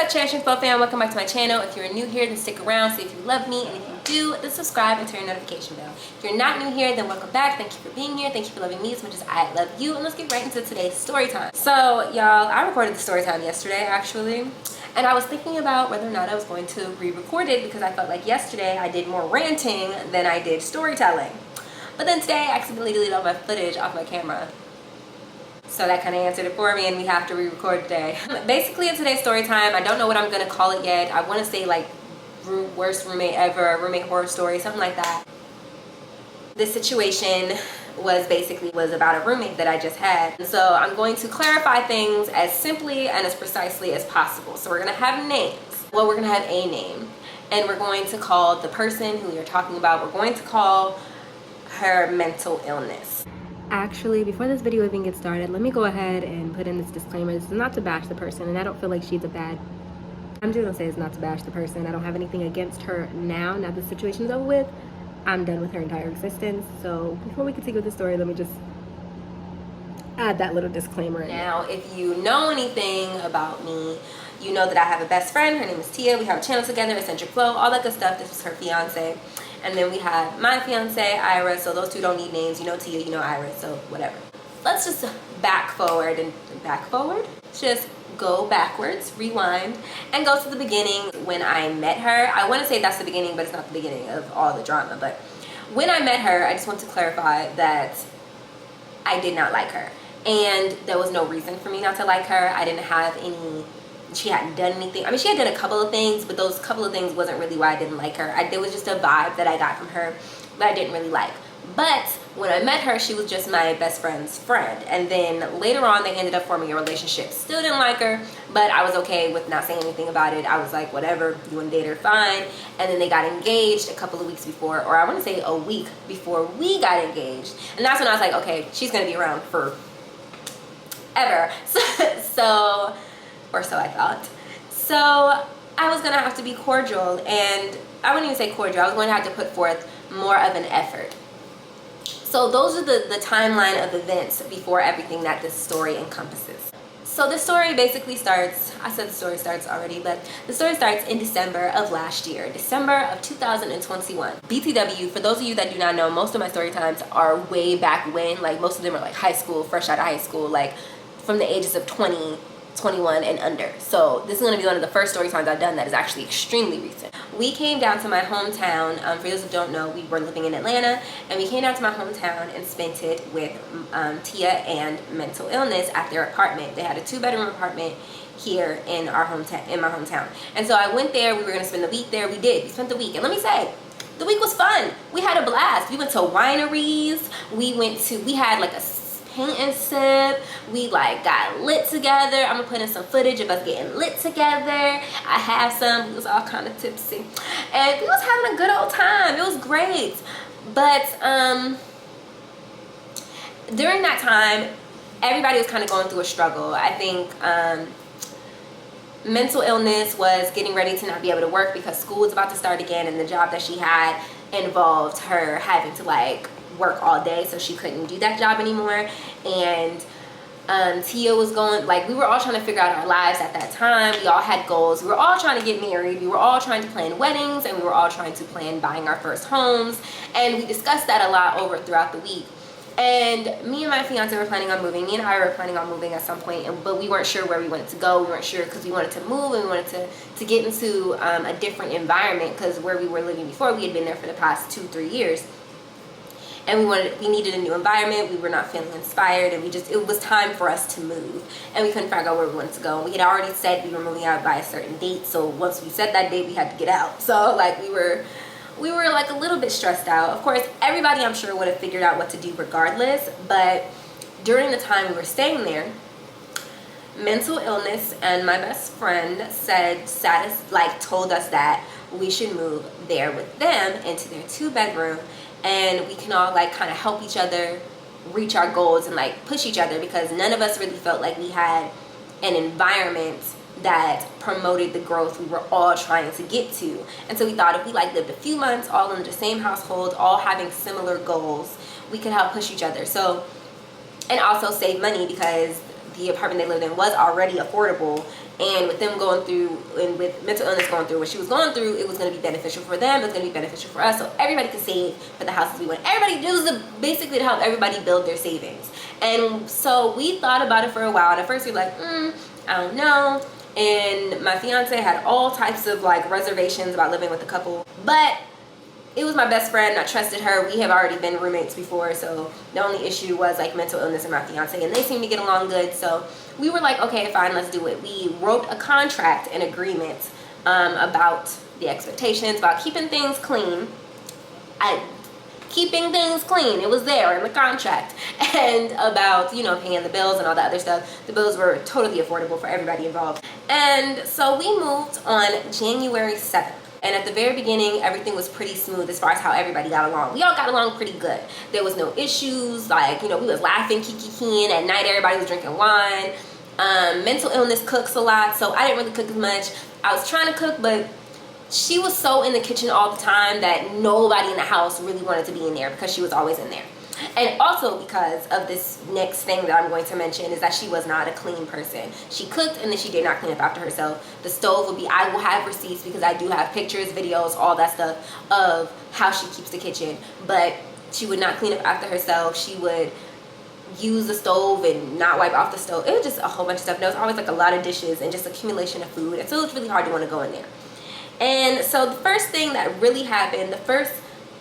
up, Cherishing Flow fam? Welcome back to my channel. If you're new here, then stick around, see if you love me, and if you do, then subscribe and turn your notification bell. If you're not new here, then welcome back. Thank you for being here. Thank you for loving me as much as I love you. And let's get right into today's story time. So, y'all, I recorded the story time yesterday, actually. And I was thinking about whether or not I was going to re-record it because I felt like yesterday I did more ranting than I did storytelling. But then today I accidentally deleted all my footage off my camera. So that kind of answered it for me, and we have to re-record today. Basically, in today's story time, I don't know what I'm going to call it yet. I want to say like worst roommate ever, roommate horror story, something like that. This situation was about a roommate that I just had. So I'm going to clarify things as simply and as precisely as possible. So we're going to have names. Well, we're going to have a name. And we're going to call the person who you're talking about, we're going to call her mental illness. Actually, before this video even gets started, let me go ahead and put in this disclaimer. This is not to bash the person, and I don't feel like she's a bad... I'm just gonna say it's not to bash the person. I don't have anything against her now the situation's over with. I'm done with her entire existence. So before we continue with the story, let me just add that little disclaimer in. Now, if you know anything about me, you know that I have a best friend. Her name is Tia. We have a channel together, Eccentric Flow, all that good stuff. This was her fiance. And then we have my fiance, Ira. So those two don't need names. You know Tia, you know Ira, so whatever. Let's just just go backwards, rewind, and go to the beginning when I met her. I want to say that's the beginning, but it's not the beginning of all the drama. But when I met her, I just want to clarify that I did not like her. And there was no reason for me not to like her. I didn't have any... She hadn't done anything. I mean, she had done a couple of things, but those couple of things wasn't really why I didn't like her. There was just a vibe that I got from her that I didn't really like. But when I met her, she was just my best friend's friend. And then later on, they ended up forming a relationship. Still didn't like her, but I was okay with not saying anything about it. I was like, whatever, you want to date her, fine. And then they got engaged a couple of weeks before, or I want to say a week before we got engaged. And that's when I was like, okay, she's going to be around for ever. Or so I thought. So I was gonna have to be cordial, and I wouldn't even say cordial, I was going to have to put forth more of an effort. So those are the timeline of events before everything that this story encompasses. So the story basically starts, I said the story starts already, but the story starts in December of last year, December of 2021. BTW, for those of you that do not know, most of my story times are way back when, like most of them are like high school, fresh out of high school, like from the ages of 20, 21 and under. So this is going to be one of the first story times I've done that is actually extremely recent. We came down to my hometown. For those who don't know, we were living in Atlanta, and we came down to my hometown and spent it with Tia and mental illness at their apartment. They had a 2-bedroom apartment here in our hometown, in my hometown. And so I went there. We were going to spend the week there. We did. We spent the week, and let me say, the week was fun. We had a blast. We went to wineries. We had like a paint and sip. We like got lit together. I'm gonna put in some footage of us getting lit together. I have some. We was all kind of tipsy, and we was having a good old time. It was great. But during that time, everybody was kind of going through a struggle. I think mental illness was getting ready to not be able to work because school was about to start again, and the job that she had involved her having to like work all day, so she couldn't do that job anymore. And Tia was going, like, we were all trying to figure out our lives at that time. We all had goals. We were all trying to get married. We were all trying to plan weddings, and we were all trying to plan buying our first homes. And we discussed that a lot throughout the week. And me and my fiance were planning on moving. Me and I were planning on moving at some point, but we weren't sure where we wanted to go. We weren't sure because we wanted to move, and we wanted to get into a different environment, because where we were living before, we had been there for the past 2-3 years. And we needed a new environment. We were not feeling inspired, and it was time for us to move, and we couldn't figure out where we wanted to go. And we had already said we were moving out by a certain date, so once we said that date, we had to get out. So like we were like a little bit stressed out. Of course, everybody I'm sure would have figured out what to do regardless, but during the time we were staying there, mental illness and my best friend told us that we should move there with them into their 2-bedroom. And we can all like kind of help each other reach our goals and like push each other, because none of us really felt like we had an environment that promoted the growth we were all trying to get to. And so we thought if we like lived a few months all in the same household, all having similar goals, we could help push each other. So, and also save money, because the apartment they lived in was already affordable, and with them going through, and with mental illness going through what she was going through, it was going to be beneficial for them, it was going to be beneficial for us, so everybody could save for the houses we want. Everybody, it was basically to help everybody build their savings. And so we thought about it for a while, and at first we were like, I don't know. And my fiance had all types of like reservations about living with a couple, but it was my best friend. I trusted her. We have already been roommates before, so the only issue was like mental illness and my fiance, and they seemed to get along good. So we were like, okay, fine, let's do it. We wrote a contract, an agreement about the expectations, about keeping things clean. Keeping things clean, it was there in the contract, and about, you know, paying the bills and all that other stuff. The bills were totally affordable for everybody involved. And so we moved on January 7th. And at the very beginning, everything was pretty smooth as far as how everybody got along. We all got along pretty good. There was no issues. Like, you know, we was laughing, kikiing. At night, everybody was drinking wine. Mental illness cooks a lot, so I didn't really cook as much. I was trying to cook, but she was so in the kitchen all the time that nobody in the house really wanted to be in there because she was always in there. And also because of this next thing that I'm going to mention is that she was not a clean person. She cooked and then she did not clean up after herself. The stove would be, I will have receipts because I do have pictures, videos, all that stuff of how she keeps the kitchen. But she would not clean up after herself. She would use the stove and not wipe off the stove. It was just a whole bunch of stuff. There was always like a lot of dishes and just accumulation of food. And so it was really hard to want to go in there. And so the first thing that really happened, the first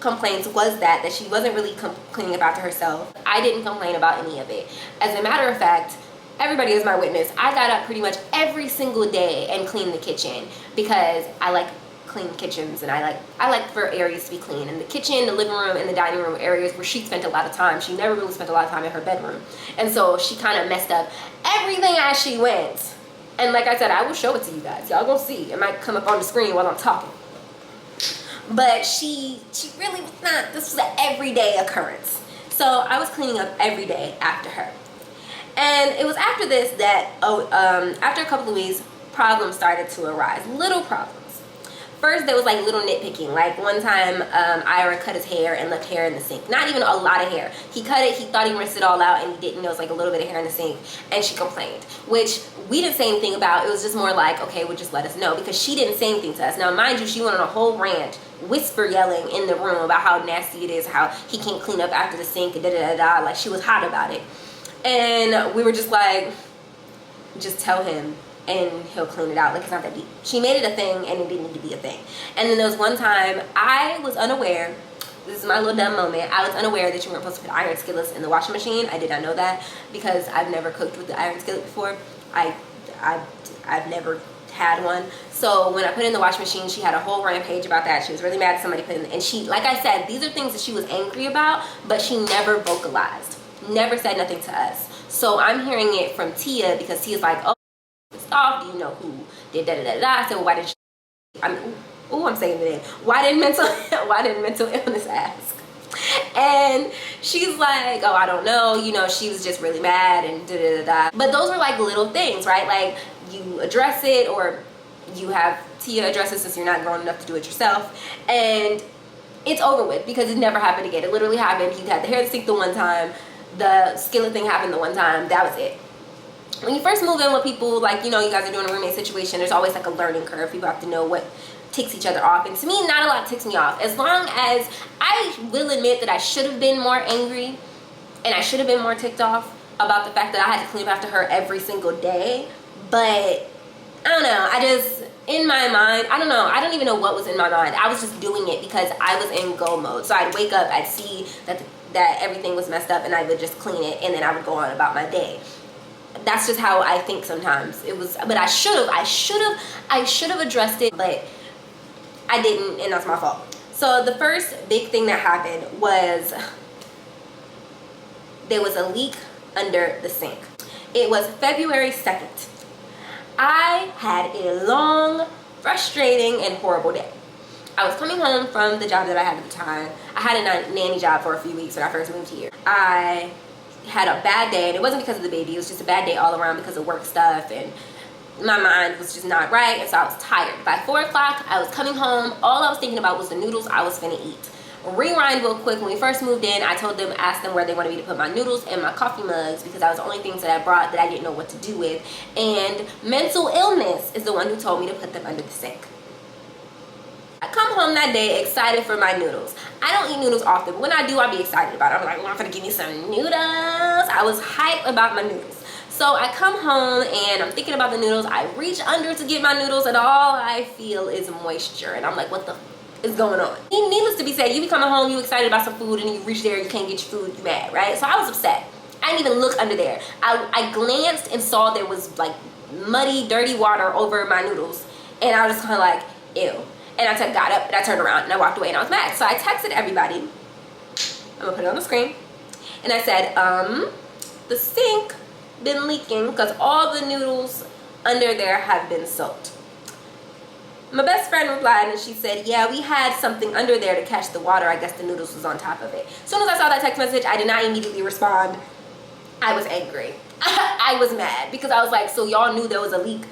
complaints was that she wasn't really cleaning up after herself. I didn't complain about any of it. As a matter of fact, everybody is my witness. I got up pretty much every single day and cleaned the kitchen because I like clean kitchens, and I like for areas to be clean. And the kitchen, the living room, and the dining room areas where she spent a lot of time. She never really spent a lot of time in her bedroom. And so she kind of messed up everything as she went. And like I said, I will show it to you guys. Y'all gonna see. It might come up on the screen while I'm talking. But she really was not. This was an everyday occurrence. So I was cleaning up every day after her. And it was after this that, after a couple of weeks, problems started to arise. Little problems. First, there was like little nitpicking. Like one time, Ira cut his hair and left hair in the sink. Not even a lot of hair. He cut it, he thought he rinsed it all out, and he didn't. There was like a little bit of hair in the sink, and she complained. Which we didn't say anything about. It was just more like, okay, well, just let us know. Because she didn't say anything to us. Now, mind you, she went on a whole rant, whisper yelling in the room about how nasty it is, how he can't clean up after the sink, and da-da-da-da. Like, she was hot about it. And we were just like, just tell him and he'll clean it out. Like, it's not that deep. She made it a thing and it didn't need to be a thing. And then there was one time I was unaware, this is my little dumb moment, I was unaware that you weren't supposed to put iron skillets in the washing machine. I did not know that because I've never cooked with the iron skillet before. I've never had one. So when I put it in the washing machine, she had a whole rampage about that. She was really mad at somebody put it in, and she, like I said, these are things that she was angry about, but she never vocalized, never said nothing to us. So I'm hearing it from Tia because Tia's like, oh, off, do you know who did da da da da? I said, well, why did she, I'm saying it in. Why didn't mental illness ask? And she's like, oh, I don't know, you know, she was just really mad and da da da da. But those are like little things, right? Like, you address it, or you have Tia address it since you're not grown enough to do it yourself, and it's over with because it never happened again. It literally happened. He had the hair to sink the one time, the skillet thing happened the one time, that was it. When you first move in with people, like, you know, you guys are doing a roommate situation, there's always like a learning curve. People have to know what ticks each other off, and to me, not a lot ticks me off. As long as, I will admit that I should have been more angry and I should have been more ticked off about the fact that I had to clean up after her every single day, but I don't know, I just, in my mind, I don't know, I don't even know what was in my mind. I was just doing it because I was in go mode. So I'd wake up, I'd see that everything was messed up, and I would just clean it, and then I would go on about my day. That's just how I think sometimes. It was, but I should have addressed it, but I didn't, and that's my fault. So the first big thing that happened was there was a leak under the sink. It was February 2nd. I had a long, frustrating, and horrible day. I was coming home from the job that I had at the time. I had a nanny job for a few weeks when I first moved here. I had a bad day, and it wasn't because of the baby, it was just a bad day all around because of work stuff, and my mind was just not right, and so I was tired. By 4 o'clock, I was coming home. All I was thinking about was the noodles I was gonna eat. Rewind real quick. When we first moved in, I told them, asked them where they wanted me to put my noodles and my coffee mugs, because that was the only things that I brought that I didn't know what to do with. And mental illness is the one who told me to put them under the sink. I come home that day excited for my noodles. I don't eat noodles often, but when I do, I'll be excited about it. I'm like, I'm gonna give me some noodles. I was hyped about my noodles. So I come home and I'm thinking about the noodles. I reach under to get my noodles and all I feel is moisture. And I'm like, what the is going on? Needless to be said, you be coming home, you excited about some food, and you reach there, you can't get your food, you mad, right? So I was upset. I didn't even look under there. I glanced and saw there was like muddy, dirty water over my noodles. And I was kind of like, ew. And I got up and I turned around and I walked away and I was mad. So I texted everybody. I'm gonna put it on the screen. And I said, the sink been leaking because all the noodles under there have been soaked. My best friend replied and she said, yeah, we had something under there to catch the water. I guess the noodles was on top of it. As soon as I saw that text message, I did not immediately respond. I was angry. I was mad because I was like, so y'all knew there was a leak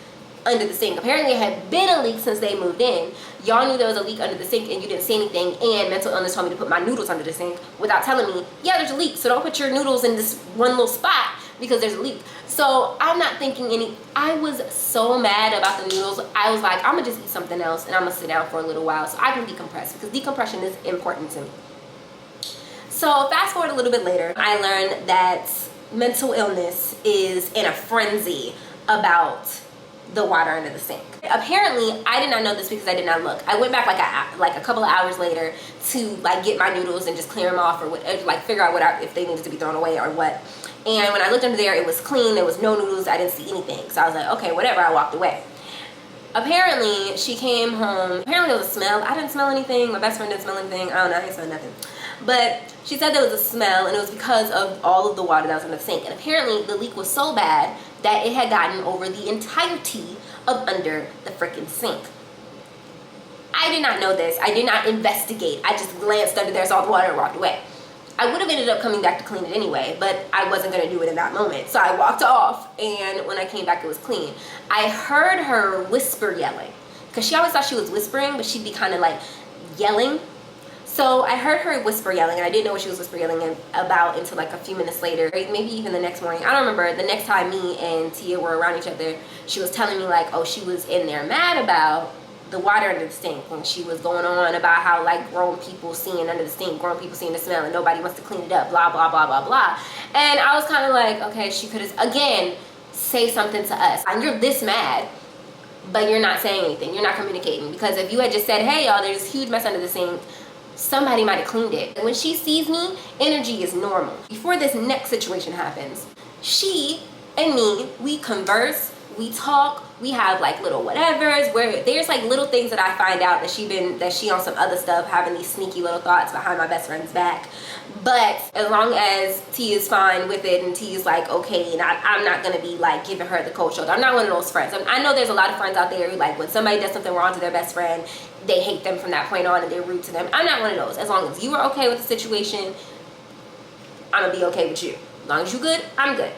under the sink. Apparently it had been a leak since they moved in. Y'all knew there was a leak under the sink and you didn't say anything, and mental illness told me to put my noodles under the sink without telling me, yeah, there's a leak, so don't put your noodles in this one little spot because there's a leak. So I'm not thinking I was so mad about the noodles. I was like, I'm gonna just eat something else and I'm gonna sit down for a little while so I can decompress, because decompression is important to me. So fast forward a little bit later, I learned that mental illness is in a frenzy about the water under the sink. Apparently, I did not know this because I did not look. I went back like a couple of hours later to like get my noodles and just clear them off, or like figure out if they needed to be thrown away or what. And when I looked under there, it was clean. There was no noodles. I didn't see anything. So I was like, okay, whatever. I walked away. Apparently, she came home. Apparently, there was a smell. I didn't smell anything. My best friend didn't smell anything. I don't know. I didn't smell nothing. But she said there was a smell, and it was because of all of the water that was in the sink. And apparently, the leak was so bad that it had gotten over the entirety of under the freaking sink. I did not know this. I did not investigate. I just glanced under there, saw the water, and walked away. I would have ended up coming back to clean it anyway, but I wasn't going to do it in that moment. So I walked off, and when I came back, it was clean. I heard her whisper yelling, because she always thought she was whispering, but she'd be kind of like yelling. So I heard her whisper yelling, and I didn't know what she was whisper yelling about until like a few minutes later, maybe even the next morning. I don't remember. The next time me and Tia were around each other, she was telling me like, oh, she was in there mad about the water under the sink, when she was going on about how like grown people seeing under the sink, grown people seeing the smell, and nobody wants to clean it up, blah, blah, blah, blah, blah. And I was kind of like, okay, she could have, again, say something to us. And you're this mad, but you're not saying anything. You're not communicating. Because if you had just said, hey, y'all, there's this huge mess under the sink, somebody might have cleaned it. When she sees me, energy is normal. Before this next situation happens, she and me, we converse, we talk, we have like little whatevers, where there's like little things that I find out that she on some other stuff, having these sneaky little thoughts behind my best friend's back. But as long as T is fine with it and T is like okay, and I'm not gonna be like giving her the cold shoulder. I'm not one of those friends. I know there's a lot of friends out there who like when somebody does something wrong to their best friend, they hate them from that point on and they're rude to them. I'm not one of those. As long as you are okay with the situation, I'm gonna be okay with you. As long as you're good, I'm good.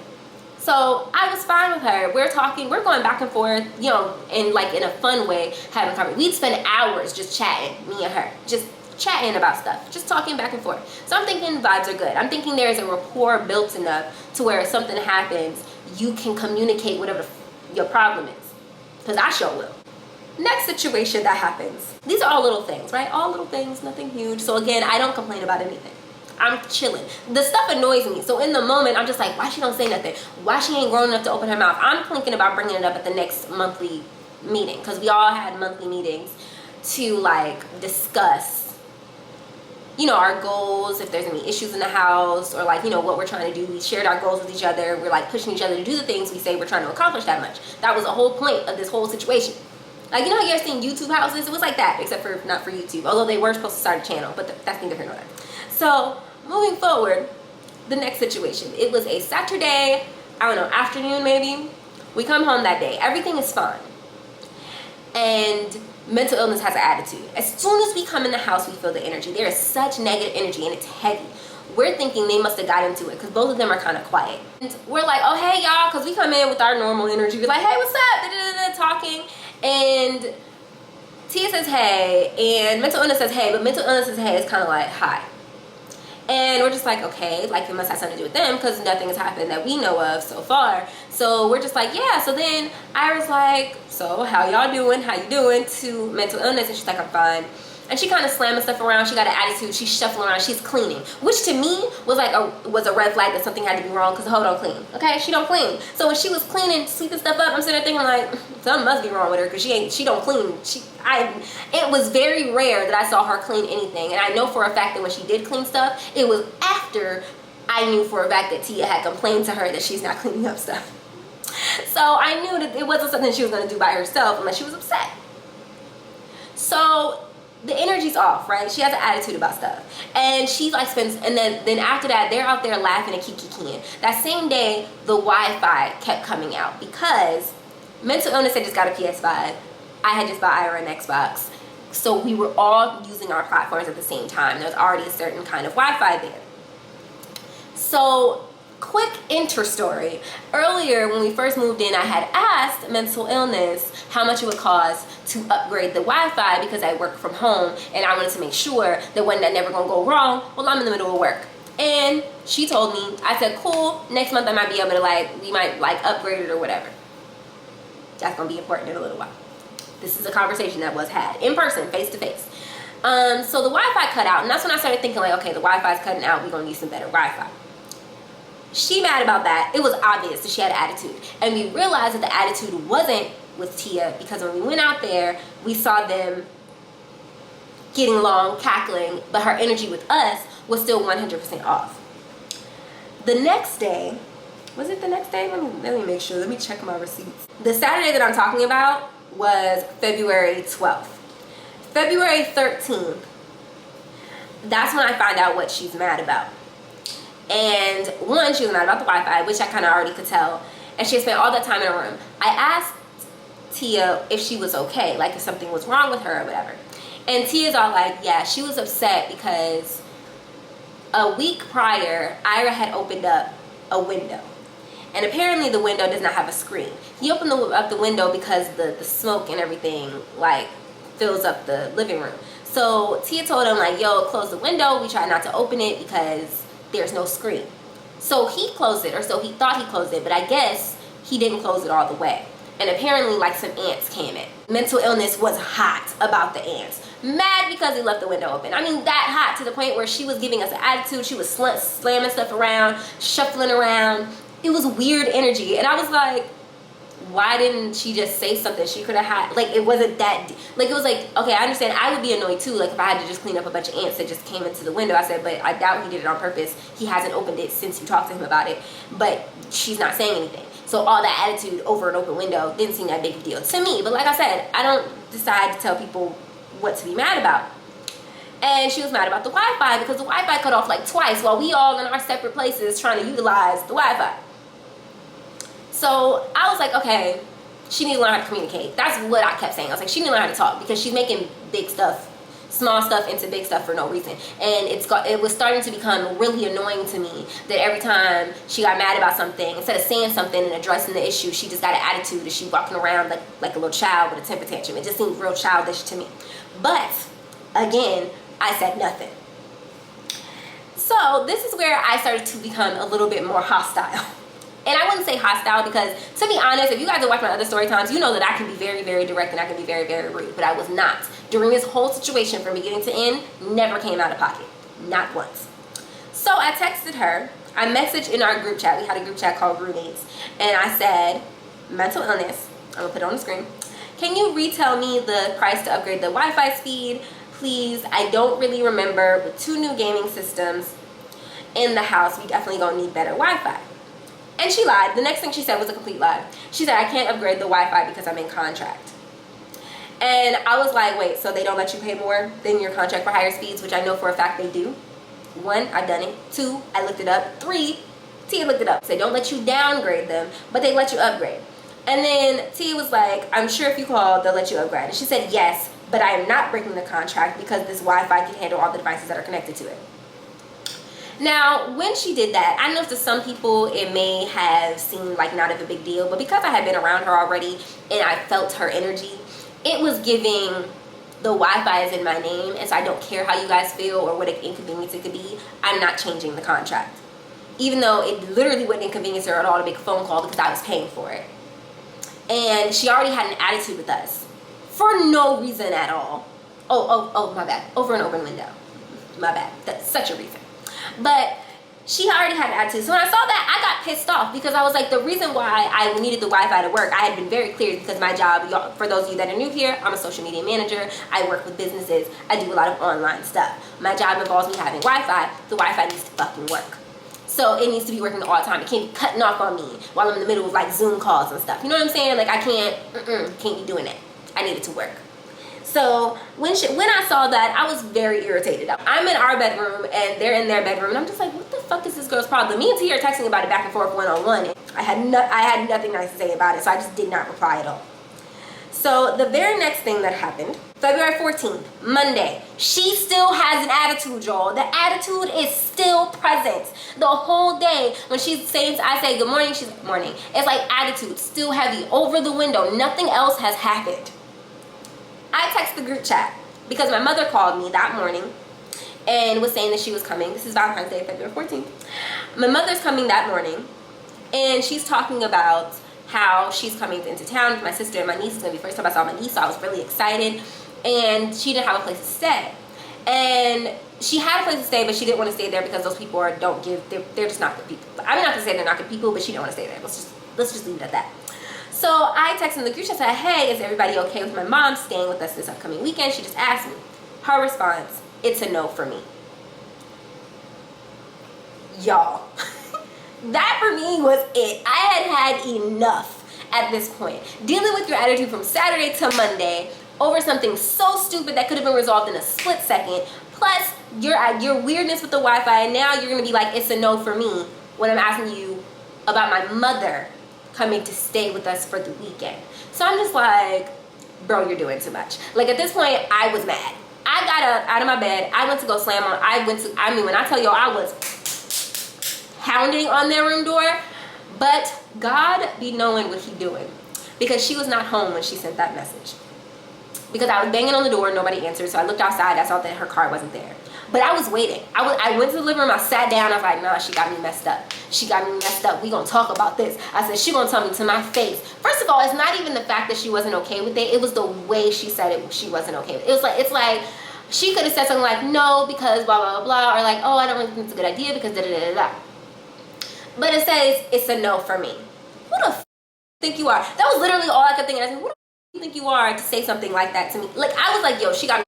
So I was fine with her. We're talking, we're going back and forth, you know, in a fun way, having conversation. We'd spend hours just chatting, me and her, just chatting about stuff, just talking back and forth. So I'm thinking vibes are good. I'm thinking there's a rapport built enough to where if something happens, you can communicate whatever your problem is. Because I sure will. Next situation that happens. These are all little things, right? All little things, nothing huge. So again, I don't complain about anything. I'm chilling. The stuff annoys me. So in the moment, I'm just like, why she don't say nothing? Why she ain't grown enough to open her mouth? I'm thinking about bringing it up at the next monthly meeting, because we all had monthly meetings to like discuss, you know, our goals, if there's any issues in the house, or like, you know, what we're trying to do. We shared our goals with each other. We're like pushing each other to do the things we say we're trying to accomplish that much. That was the whole point of this whole situation. Like, you know how you ever seen YouTube houses? It was like that, except for not for YouTube. Although they were supposed to start a channel, but that's neither here nor there. So moving forward, the next situation. It was a Saturday, I don't know, afternoon maybe. We come home that day. Everything is fine. And mental illness has an attitude. As soon as we come in the house, we feel the energy. There is such negative energy and it's heavy. We're thinking they must have got into it because both of them are kind of quiet. And we're like, oh, hey, y'all, because we come in with our normal energy. We're like, hey, what's up? Da-da-da-da, talking. And Tia says hey, and mental illness says hey, but mental illness says hey is kind of like hi. And we're just like, okay, like it must have something to do with them because nothing has happened that we know of so far. So we're just like, yeah. So then Ira's like, so how y'all doing? How you doing? To mental illness. And she's like, I'm fine. And she kind of slamming stuff around. She got an attitude. She's shuffling around. She's cleaning, which to me was like a red flag that something had to be wrong because the hoe don't clean. Okay, she don't clean. So when she was cleaning, sweeping stuff up, I'm sitting there thinking like something must be wrong with her because she don't clean. It was very rare that I saw her clean anything, and I know for a fact that when she did clean stuff, it was after I knew for a fact that Tia had complained to her that she's not cleaning up stuff. So I knew that it wasn't something she was going to do by herself unless she was upset. So the energy's off, right? She has an attitude about stuff. And she like spends, and then after that, they're out there laughing and kikiing. That same day, the Wi-Fi kept coming out because mental illness had just got a PS5. I had just bought Ira an Xbox. So we were all using our platforms at the same time. There was already a certain kind of Wi-Fi there. So quick interstory. Earlier when we first moved in, I had asked mental illness how much it would cost to upgrade the Wi-Fi because I work from home and I wanted to make sure that when that never gonna go wrong, well, I'm in the middle of work. And she told me, I said, cool, next month I might be able to we might upgrade it or whatever. That's gonna be important in a little while. This is a conversation that was had in person, face to face. So the Wi-Fi cut out, and that's when I started thinking like, okay, the Wi-Fi's cutting out, we're gonna need some better Wi-Fi. She mad about that. It was obvious that she had an attitude. And we realized that the attitude wasn't with Tia because when we went out there, we saw them getting along, cackling, but her energy with us was still 100% off. The next day, was it the next day? Let me make sure. Let me check my receipts. The Saturday that I'm talking about was February 12th. February 13th, that's when I find out what she's mad about. And one, she was mad about the Wi-Fi, which I kind of already could tell. And she had spent all that time in her room. I asked Tia if she was okay, like if something was wrong with her or whatever. And Tia's all like, yeah, she was upset because a week prior, Ira had opened up a window. And apparently the window does not have a screen. He opened up the window because the smoke and everything like fills up the living room. So Tia told him like, yo, close the window. We try not to open it because there's no screen. So he closed it, or so he thought he closed it, but I guess he didn't close it all the way. And apparently like some ants came in. Mental illness was hot about the ants. Mad because he left the window open. I mean, that hot to the point where she was giving us an attitude. She was slamming stuff around, shuffling around. It was weird energy. And I was like, why didn't she just say something? She could have had, like, it wasn't that, like, it was like, okay, I understand. I would be annoyed too, like, if I had to just clean up a bunch of ants that just came into the window. I said, but I doubt he did it on purpose. He hasn't opened it since you talked to him about it. But she's not saying anything. So all that attitude over an open window didn't seem that big of a deal to me. But like I said, I don't decide to tell people what to be mad about. And she was mad about the Wi-Fi because the Wi-Fi cut off like twice while we all in our separate places trying to utilize the Wi-Fi. So I was like, okay, she needs to learn how to communicate. That's what I kept saying. I was like, she needs to learn how to talk because she's making big stuff, small stuff into big stuff for no reason. And it was starting to become really annoying to me that every time she got mad about something, instead of saying something and addressing the issue, she just got an attitude and she walking around like a little child with a temper tantrum. It just seemed real childish to me. But again, I said nothing. So this is where I started to become a little bit more hostile. And I wouldn't say hostile because, to be honest, if you guys have watched my other story times, you know that I can be very, very direct and I can be very, very rude. But I was not. During this whole situation, from beginning to end, never came out of pocket. Not once. So I texted her. I messaged in our group chat. We had a group chat called Roommates. And I said, mental illness. I'm going to put it on the screen. Can you retell me the price to upgrade the Wi-Fi speed? Please, I don't really remember. With 2 new gaming systems in the house, we definitely going to need better Wi-Fi. And she lied. The next thing she said was a complete lie. She said, I can't upgrade the Wi-Fi because I'm in contract. And I was like, wait, so they don't let you pay more than your contract for higher speeds, which I know for a fact they do. 1, I've done it. 2, I looked it up. 3, Tia looked it up. So they don't let you downgrade them, but they let you upgrade. And then Tia was like, I'm sure if you call, they'll let you upgrade. And she said, yes, but I am not breaking the contract because this Wi-Fi can handle all the devices that are connected to it. Now, when she did that, I know to some people it may have seemed like not of a big deal, but because I had been around her already and I felt her energy, it was giving the Wi-Fi is in my name, and so I don't care how you guys feel or what an inconvenience it could be. I'm not changing the contract. Even though it literally wouldn't inconvenience her at all to make a phone call because I was paying for it. And she already had an attitude with us for no reason at all. Oh, my bad. Over an open window. My bad. That's such a reason. But she already had an attitude. So when I saw that, I got pissed off because I was like, the reason why I needed the Wi-Fi to work, I had been very clear because my job, for those of you that are new here, I'm a social media manager. I work with businesses. I do a lot of online stuff. My job involves me having Wi-Fi. The Wi-Fi needs to fucking work. So it needs to be working all the time. It can't be cutting off on me while I'm in the middle of like Zoom calls and stuff. You know what I'm saying? Like I can't be doing that. I need it to work. So when I saw that, I was very irritated. I'm in our bedroom and they're in their bedroom, and I'm just like, what the fuck is this girl's problem? Me and T are texting about it back and forth one-on-one. I had nothing nice to say about it, so I just did not reply at all. So the very next thing that happened, February 14th, Monday, she still has an attitude, y'all. The attitude is still present the whole day. When she's saying, I say good morning, she's morning. It's like attitude, still heavy, over the window. Nothing else has happened. I text the group chat because my mother called me that morning and was saying that she was coming. This is Valentine's Day, February 14th. My mother's coming that morning, and she's talking about how she's coming into town with my sister and my niece. It's gonna be the first time I saw my niece, so I was really excited. And she didn't have a place to stay. And she had a place to stay, but she didn't want to stay there because those people they're just not good people. I'm not gonna say they're not good people, but she didn't want to stay there. Let's just leave it at that. So I texted the group chat and said, hey, is everybody okay with my mom staying with us this upcoming weekend? She just asked me. Her response, it's a no for me. Y'all, that for me was it. I had enough at this point. Dealing with your attitude from Saturday to Monday over something so stupid that could have been resolved in a split second, plus your weirdness with the Wi-Fi, and now you're going to be like, it's a no for me when I'm asking you about my mother coming to stay with us for the weekend. So I'm just like, bro, you're doing too much. Like at this point, I was mad. I got up out of my bed. I went to go slam on. When I tell y'all, I was pounding on their room door. But God be knowing what he doing, because she was not home when she sent that message. Because I was banging on the door, nobody answered. So I looked outside. I saw that her car wasn't there. But I was waiting. I went to the living room. I sat down. I was like, nah, she got me messed up. She got me messed up. We gonna talk about this. I said, she gonna tell me to my face. First of all, it's not even the fact that she wasn't okay with it. It was the way she said it. She wasn't okay with it. It's like she could have said something like, no, because blah, blah, blah. Or like, oh, I don't really think it's a good idea because da, da, da, da. But it says, it's a no for me. Who the think you are? That was literally all I could think. And I said, who the you think you are to say something like that to me? Like, I was like, yo, she got me.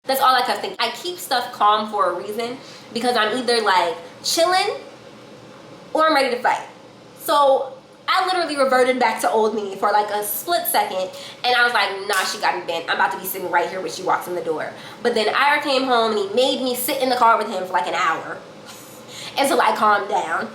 That's all I kept thinking. I keep stuff calm for a reason, because I'm either like chilling or I'm ready to fight. So I literally reverted back to old me for like a split second, and I was like, nah, she got me bent. I'm about to be sitting right here when she walks in the door. But then Ira came home and he made me sit in the car with him for like an hour until I calmed down.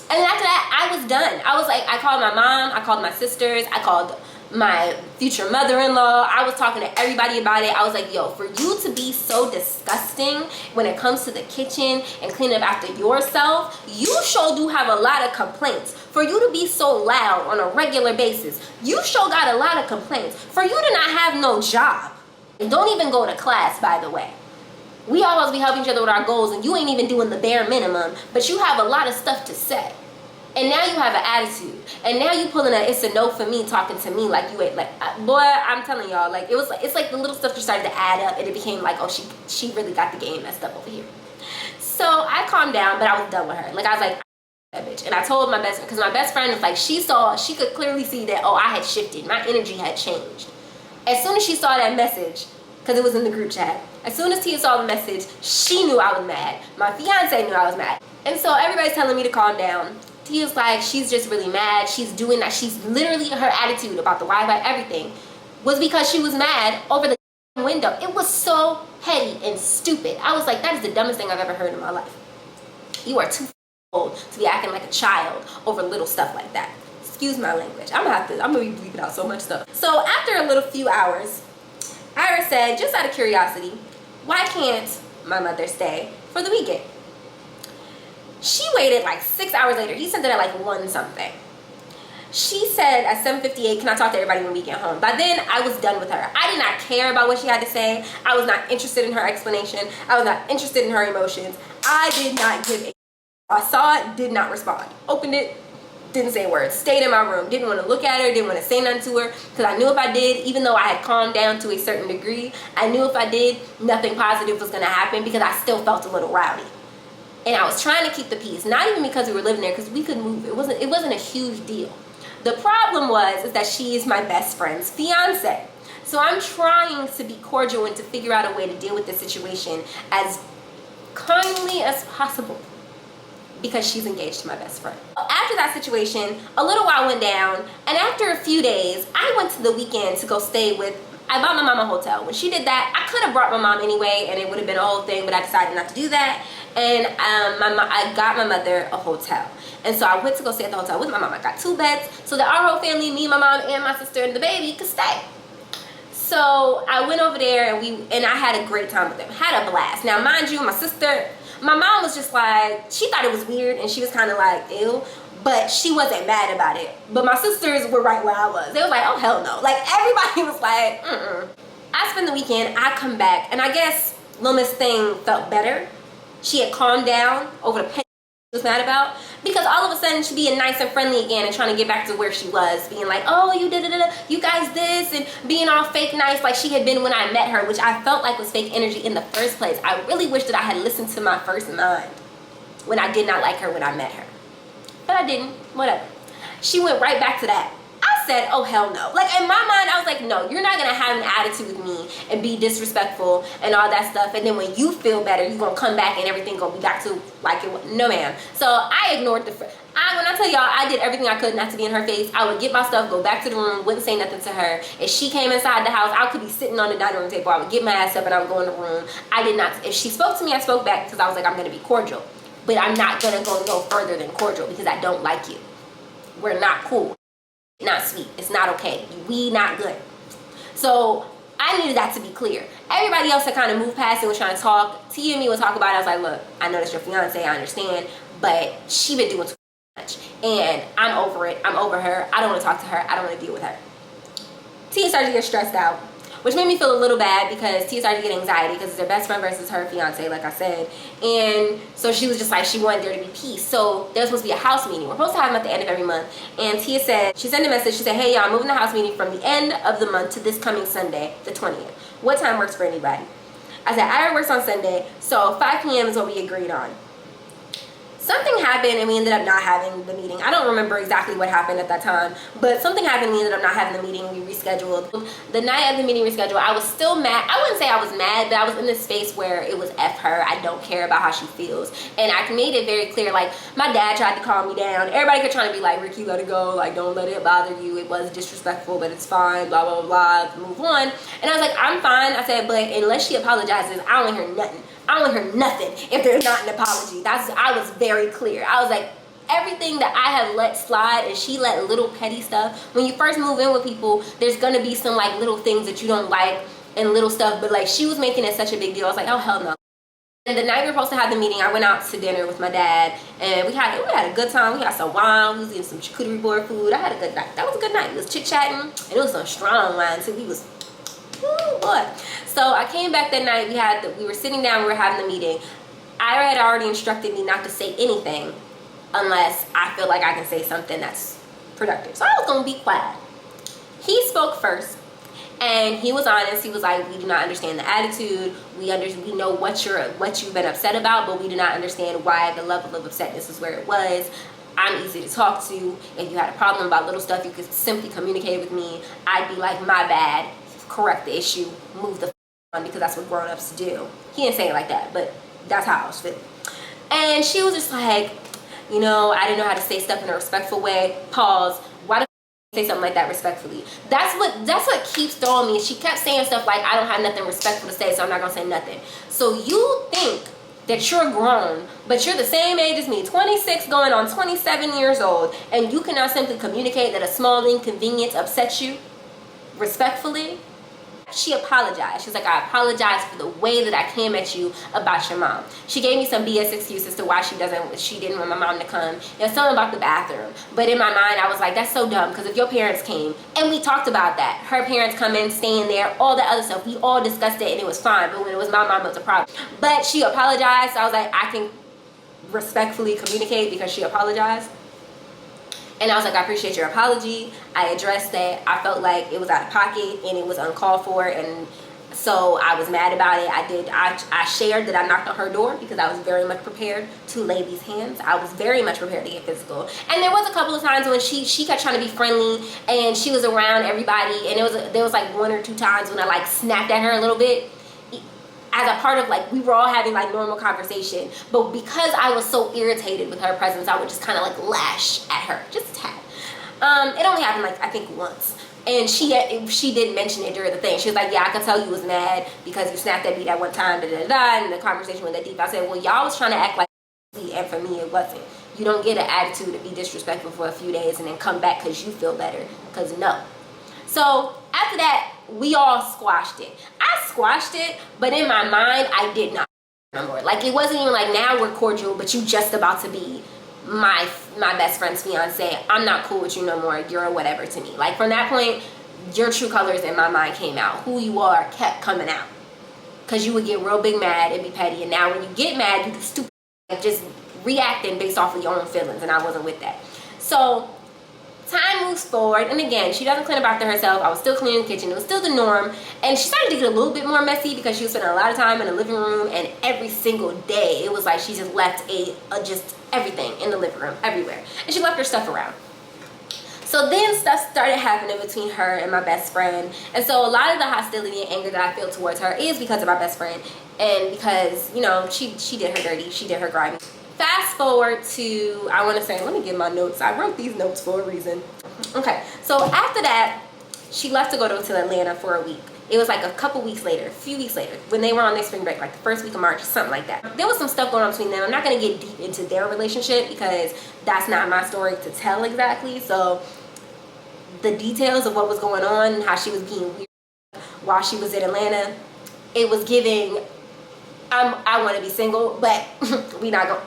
And after that, I was done. I was like, I called my mom, I called my sisters, I called my future mother-in-law. I was talking to everybody about it. I was like, yo, for you to be so disgusting when it comes to the kitchen and cleaning up after yourself, you sure do have a lot of complaints. For you to be so loud on a regular basis, you sure got a lot of complaints. For you to not have no job, and don't even go to class, by the way. We always be helping each other with our goals, and you ain't even doing the bare minimum, but you have a lot of stuff to say. And now you have an attitude, and now you pulling a it's a no for me, talking to me like you ain't like, boy, I'm telling y'all, like it's like the little stuff just started to add up, and it became like, oh, she really got the game messed up over here. So I calmed down, but I was done with her. Like I was like, that bitch. And I told my best friend, because my best friend was like, she could clearly see that, oh, I had shifted, my energy had changed. As soon as she saw that message, because it was in the group chat, as soon as Tia saw the message, she knew I was mad. My fiance knew I was mad. And so everybody's telling me to calm down. Tia's like, she's just really mad. She's doing that. She's literally, her attitude about the Wi-Fi, everything, was because she was mad over the window. It was so petty and stupid. I was like, that is the dumbest thing I've ever heard in my life. You are too old to be acting like a child over little stuff like that. Excuse my language. I'm gonna be bleeping out so much stuff. So after a few hours, Ira said, just out of curiosity, why can't my mother stay for the weekend? She waited like 6 hours later. He sent it at like 1 something. She said at 7:58, can I talk to everybody when we get home? By then, I was done with her. I did not care about what she had to say. I was not interested in her explanation. I was not interested in her emotions. I did not give a... I saw it, did not respond. Opened it, didn't say a word. Stayed in my room. Didn't want to look at her, didn't want to say nothing to her, because I knew if I did, even though I had calmed down to a certain degree, I knew if I did, nothing positive was going to happen, because I still felt a little rowdy. And I was trying to keep the peace, not even because we were living there, because we could move. It wasn't a huge deal. The problem is that she is my best friend's fiance. So I'm trying to be cordial and to figure out a way to deal with this situation as kindly as possible, because she's engaged to my best friend. After that situation, a little while went down, and after a few days, I went to the weekend to go stay with... I bought my mom a hotel. When she did that, I could have brought my mom anyway, and it would have been a whole thing, but I decided not to do that. And I got my mother a hotel. And so I went to go stay at the hotel with my mom. I got 2 beds so that our whole family, me, my mom, and my sister and the baby, could stay. So I went over there, and I had a great time with them. Had a blast. Now, mind you, my mom was just like, she thought it was weird, and she was kind of like, ew. But she wasn't mad about it. But my sisters were right where I was. They was like, oh, hell no. Like, everybody was like, mm-mm. I spend the weekend, I come back, and I guess Lil Miss thing felt better. She had calmed down over the petty she was mad about, because all of a sudden she being nice and friendly again and trying to get back to where she was, being like, oh, you you guys this, and being all fake nice like she had been when I met her, which I felt like was fake energy in the first place. I really wish that I had listened to my first mind when I did not like her when I met her. But I didn't. Whatever. She went right back to that. I said, oh, hell no. Like, in my mind, I was like, no, you're not going to have an attitude with me and be disrespectful and all that stuff. And then when you feel better, you're going to come back and everything going to be back to like it was. No, ma'am. So I ignored when I tell y'all, I did everything I could not to be in her face. I would get my stuff, go back to the room, wouldn't say nothing to her. If she came inside the house, I could be sitting on the dining room table. I would get my ass up and I would go in the room. I did not. If she spoke to me, I spoke back, because I was like, I'm going to be cordial. But I'm not going to go no further than cordial, because I don't like you. We're not cool. Not sweet. It's not okay. We not good. So I needed that to be clear. Everybody else had kind of moved past it, was trying to talk. T and me would talk about it. I was like, look, I know that's your fiance, I understand, but she been doing too much, and I'm over it. I'm over her. I don't want to talk to her. I don't want to deal with her. T started to get stressed out, which made me feel a little bad, because Tia started to get anxiety because it's her best friend versus her fiance, like I said. And so she was just like, she wanted there to be peace. So there was supposed to be a house meeting. We're supposed to have them at the end of every month. And Tia said, she sent a message. She said, hey, y'all, I'm moving the house meeting from the end of the month to this coming Sunday, the 20th. What time works for anybody? I said, I already works on Sunday, so 5 p.m. is what we agreed on. Something happened and we ended up not having the meeting. I don't remember exactly what happened at that time, but something happened and we ended up not having the meeting. We rescheduled. The night of the meeting rescheduled, I was still mad. I wouldn't say I was mad, but I was in this space where it was F her. I don't care about how she feels. And I made it very clear, like, my dad tried to calm me down. Everybody kept trying to be like, Ricky, let it go. Like, don't let it bother you. It was disrespectful, but it's fine, blah, blah, blah, move on. And I was like, I'm fine. I said, but unless she apologizes, I don't want to hear nothing. I don't hear nothing if there's not an apology. I was very clear. I was like, everything that I have let slide and she let little petty stuff. When you first move in with people, there's gonna be some like little things that you don't like and little stuff, but like she was making it such a big deal. I was like, oh, hell no. And the night we were supposed to have the meeting, I went out to dinner with my dad, and we had a good time. We had some wine, we was eating some charcuterie board food. I had a good night. That was a good night. We was chit-chatting, and it was some strong wine too. We was, ooh, boy. So I came back that night. We were sitting down. We were having the meeting. Ira had already instructed me not to say anything unless I feel like I can say something that's productive. So I was gonna be quiet. He spoke first, and he was honest. He was like, "We do not understand the attitude. We know what you've been upset about, but we do not understand why the level of upsetness is where it was. I'm easy to talk to. If you had a problem about little stuff, you could simply communicate with me. I'd be like, my bad. Correct the issue. Move the on, because that's what grown-ups do." He didn't say it like that, but that's how I was feeling. And she was just like, you know, I didn't know how to say stuff in a respectful way. Pause. Why the say something like that respectfully? That's what keeps throwing me. She kept saying stuff like, I don't have nothing respectful to say, so I'm not gonna say nothing. So you think that you're grown, but you're the same age as me, 26 going on 27 years old, and you cannot simply communicate that a small inconvenience upsets you respectfully? She apologized. She was like, I apologize for the way that I came at you about your mom. She gave me some BS excuses to why she didn't want my mom to come. There's something about the bathroom. But in my mind, I was like, that's so dumb, because if your parents came, and we talked about that, her parents coming, staying there, all that other stuff, we all discussed it and it was fine. But when it was my mom, it was a problem. But she apologized. So I was like, I can respectfully communicate because she apologized. And I was like, I appreciate your apology. I addressed that. I felt like it was out of pocket and it was uncalled for, and so I was mad about it. I shared that I knocked on her door because I was very much prepared to lay these hands. I was very much prepared to get physical. And there was a couple of times when she kept trying to be friendly and she was around everybody, and there was like 1 or 2 times when I like snapped at her a little bit, as a part of like, we were all having like normal conversation, but because I was so irritated with her presence, I would just kind of like lash at her, just a tad. It only happened like, I think once, and she did mention it during the thing. She was like, yeah, I could tell you was mad because you snapped at me that one time, and the conversation went that deep. I said, well, y'all was trying to act like, and for me it wasn't. You don't get an attitude to be disrespectful for a few days and then come back because you feel better, because no. So after that, we all squashed it. I squashed it, but in my mind, I did not no more. Like, it wasn't even like, now we're cordial, but you just about to be my best friend's fiance. I'm not cool with you no more. You're a whatever to me. Like, from that point, your true colors in my mind came out. Who you are kept coming out. Because you would get real big mad and be petty. And now when you get mad, you do stupid, like just reacting based off of your own feelings. And I wasn't with that. So time moves forward, and again, she doesn't clean up after herself. I was still cleaning the kitchen. It was still the norm, and she started to get a little bit more messy because she was spending a lot of time in the living room, and every single day it was like she just left just everything in the living room, everywhere, and she left her stuff around. So then stuff started happening between her and my best friend, and so a lot of the hostility and anger that I feel towards her is because of my best friend, and because, you know, she did her dirty, she did her grimy. Fast forward to, I want to say, let me get my notes. I wrote these notes for a reason. Okay, so after that, she left to go to Atlanta for a week. It was like a couple weeks later, a few weeks later, when they were on their spring break, like the first week of March, something like that. There was some stuff going on between them. I'm not going to get deep into their relationship because that's not my story to tell exactly. So the details of what was going on and how she was being weird while she was in Atlanta, it was giving, I want to be single, but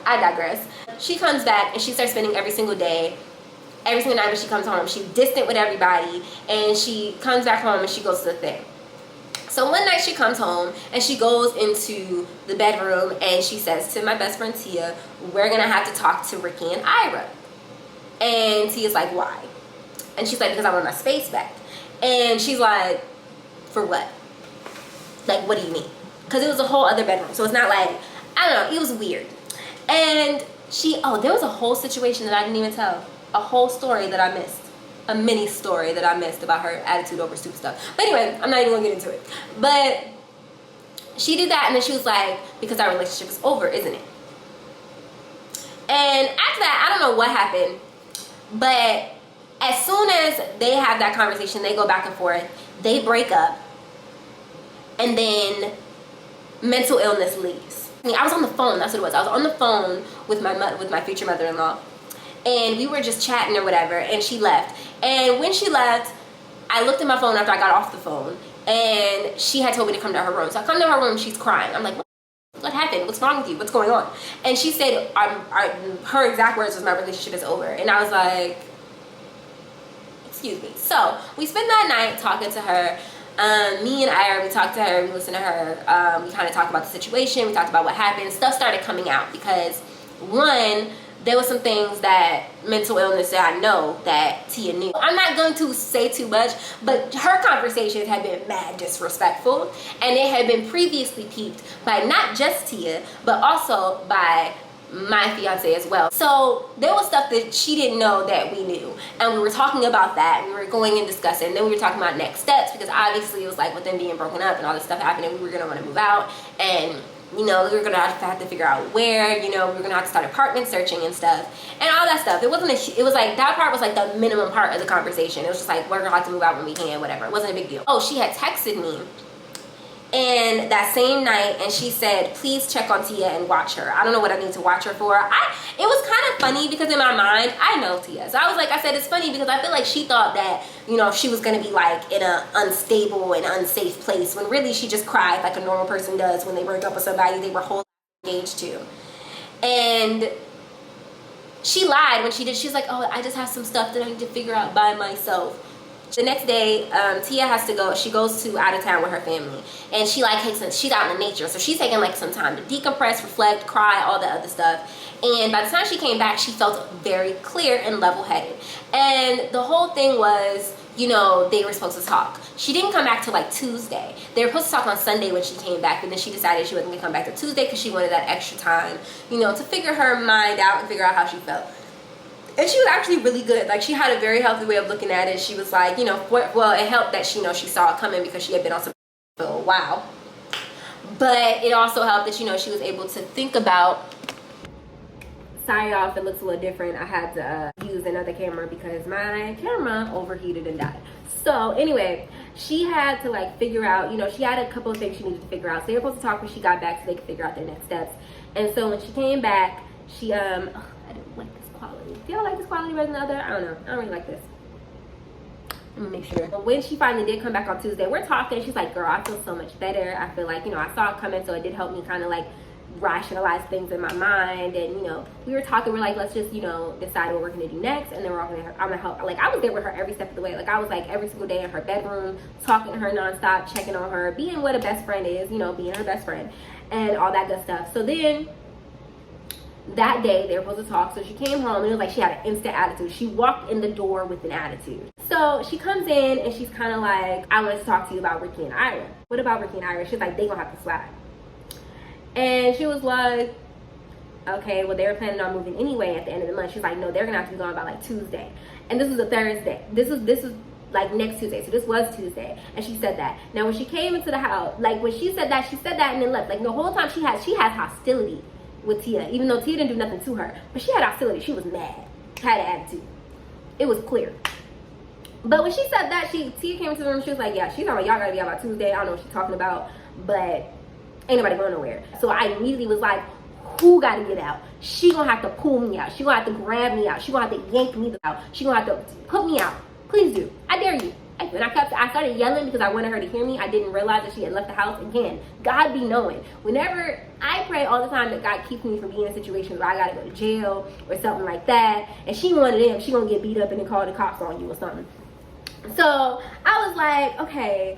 I digress. She comes back and she starts spending every single day, every single night when she comes home, she's distant with everybody, and she comes back home and she goes to the thing. So one night she comes home and she goes into the bedroom and she says to my best friend Tia, we're gonna have to talk to Ricky and Ira. And Tia's like, why? And she's like, because I want my space back. And she's like, for what? Like, what do you mean? Because it was a whole other bedroom, so it's not like, I don't know, it was weird. And there was a whole situation that I didn't even tell. A whole story that I missed. A mini story that I missed about her attitude over stupid stuff. But anyway, I'm not even gonna get into it. But she did that, and then she was like, because our relationship is over, isn't it? And after that, I don't know what happened, but as soon as they have that conversation, they go back and forth, they break up, and then mental illness leaves. I was on the phone, that's what it was. I was on the phone with my future mother-in-law, and we were just chatting or whatever, and she left. And when she left, I looked at my phone after I got off the phone, and she had told me to come to her room. So I come to her room, she's crying. I'm like, what happened? What's wrong with you? What's going on? And she said, her exact words was, my relationship is over. And I was like, excuse me. So we spent that night talking to her. Me and Ira, we talked to her, we listened to her, we kind of talked about the situation, we talked about what happened. Stuff started coming out because, one, there was some things that mental illness that I know that Tia knew. I'm not going to say too much, but her conversations had been mad disrespectful, and it had been previously peeped by not just Tia, but also by my fiance as well. So there was stuff that she didn't know that we knew, and we were talking about that. We were going and discussing, and then we were talking about next steps, because obviously it was like with them being broken up and all this stuff happening, we were gonna want to move out, and you know, we were gonna have to figure out where, you know, we were gonna have to start apartment searching and stuff and all that stuff. It was like, that part was like the minimum part of the conversation. It was just like, we're gonna have to move out when we can, whatever. It wasn't a big deal. Oh, she had texted me And that same night, and she said, please check on Tia and watch her. I don't know what I need to watch her for. It was kind of funny because in my mind, I know Tia. So I was like, I said, it's funny because I feel like she thought that, you know, she was going to be like in an unstable and unsafe place when really she just cried like a normal person does when they break up with somebody they were wholly engaged to. And she lied when she did. She's like, oh, I just have some stuff that I need to figure out by myself. The next day, Tia has to go. She goes to out of town with her family, and she like she's out in nature, so she's taking like some time to decompress, reflect, cry, all that other stuff. And by the time she came back, she felt very clear and level-headed. And the whole thing was, you know, they were supposed to talk. She didn't come back till like Tuesday. They were supposed to talk on Sunday when she came back, but then she decided she wasn't gonna come back till Tuesday because she wanted that extra time, you know, to figure her mind out and figure out how she felt. And she was actually really good. Like, she had a very healthy way of looking at it. She was like, you know, well, it helped that she, you know, she saw it coming because she had been on some for a while. But it also helped that, you know, she was able to think about. Sorry, y'all, if it looks a little different. I had to use another camera because my camera overheated and died. So anyway, she had to like figure out, you know, she had a couple of things she needed to figure out. So they were supposed to talk when she got back so they could figure out their next steps. And so when she came back, she I didn't like this quality. Do y'all like this quality better than the other? I don't know. I don't really like this. Let me make sure. When she finally did come back on Tuesday, we're talking. She's like, girl, I feel so much better. I feel like, you know, I saw it coming, so it did help me kind of like rationalize things in my mind. And, you know, we were talking, we're like, let's just, you know, decide what we're gonna do next. And then we're all gonna, I'm gonna help. Like, I was there with her every step of the way. Like, I was like every single day in her bedroom, talking to her nonstop, checking on her, being what a best friend is, you know, being her best friend and all that good stuff. So then that day they were supposed to talk. So she came home and it was like she had an instant attitude. She walked in the door with an attitude. So she comes in and she's kind of like, I want to talk to you about Ricky and Ira. What about Ricky and Ira? She's like, they gonna have to slide. And she was like, okay, well, they were planning on moving anyway at the end of the month. She's like, no, they're gonna have to be gone by like Tuesday. And this was a Thursday. This was like next Tuesday. So this was Tuesday. And she said that. Now when she came into the house, like when she said that and then left. Like the whole time she has hostility with Tia, even though Tia didn't do nothing to her. But she had hostility. She was mad. Had an attitude. It was clear. But when she said that, Tia came into the room. She was like, yeah, she's like, y'all gotta be out by Tuesday. I don't know what she's talking about, but ain't nobody going nowhere. So I immediately was like, who gotta get out? She gonna have to pull me out. She gonna have to grab me out. She gonna have to yank me out. She gonna have to put me out. Please do. I dare you. And I started yelling because I wanted her to hear me. I didn't realize that she had left the house. Again, God be knowing. Whenever I pray all the time that God keeps me from being in situations where I gotta go to jail or something like that, and she one of them, she gonna get beat up and then call the cops on you or something. So I was like, okay,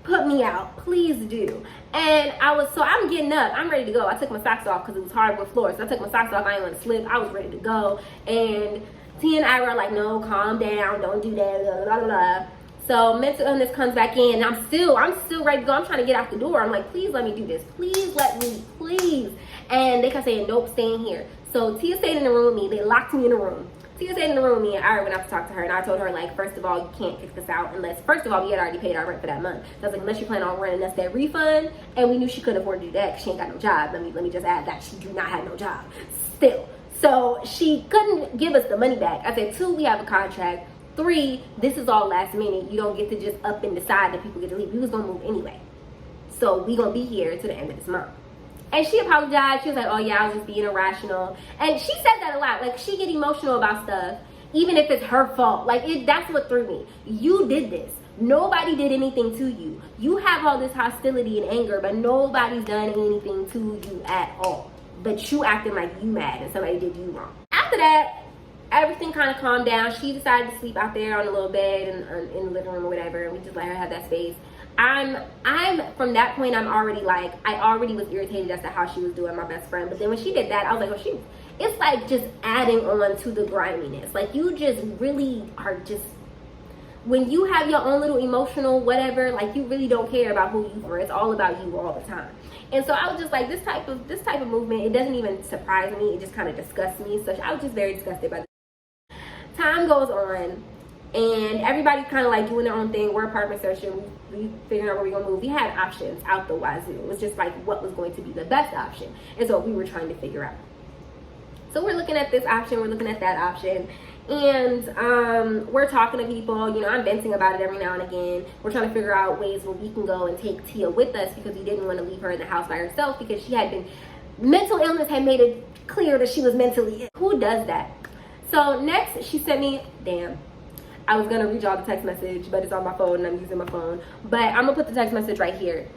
put me out, please do. And I'm getting up, I'm ready to go. I took my socks off because it was hardwood floor, so I took my socks off. I didn't want to slip. I was ready to go. And Tia and I were like, no, calm down, don't do that, blah, blah, blah. So mental illness comes back in, and I'm still ready to go. I'm trying to get out the door. I'm like, please let me do this. Please let me, please. And they kept saying, nope, stay in here. So Tia stayed in the room with me. They locked me in the room. Tia stayed in the room with me, and I went out to talk to her, and I told her, like, first of all, you can't kick this out unless, first of all, we had already paid our rent for that month. So I was like, unless you plan on running us that refund, and we knew she couldn't afford to do that because she ain't got no job. Let me just add that she do not have no job still. So she couldn't give us the money back. I said, 2, we have a contract. 3, this is all last minute. You don't get to just up and decide that people get to leave. We was gonna move anyway. So we gonna be here to the end of this month. And she apologized. She was like, oh yeah, I was just being irrational. And she said that a lot. Like, she get emotional about stuff, even if it's her fault. Like, that's what threw me. You did this. Nobody did anything to you. You have all this hostility and anger, but nobody's done anything to you at all. But you acting like you mad and somebody did you wrong. After that, everything kind of calmed down. She decided to sleep out there on a little bed in the living room or whatever, and we just let her have that space. I'm from that point, I'm already like, I already was irritated as to how she was doing my best friend. But then when she did that, I was like, oh, it's like just adding on to the griminess. Like, you just really are just, when you have your own little emotional whatever, like, you really don't care about who you are. It's all about you all the time. And so I was just like, this type of movement, it doesn't even surprise me. It just kind of disgusts me. So I was just very disgusted by this. Time goes on, and everybody's kind of like doing their own thing. We're apartment searching. We figuring out where we're gonna move. We had options out the wazoo. It was just like what was going to be the best option, and so we were trying to figure out. So we're looking at this option, we're looking at that option, And we're talking to people, you know, I'm venting about it every now and again. We're trying to figure out ways where we can go and take Tia with us because we didn't want to leave her in the house by herself because she had been, mental illness had made it clear that she was mentally ill. Who does that? So next she sent me, damn, I was gonna read y'all the text message, but it's on my phone and I'm using my phone. But I'm gonna put the text message right here.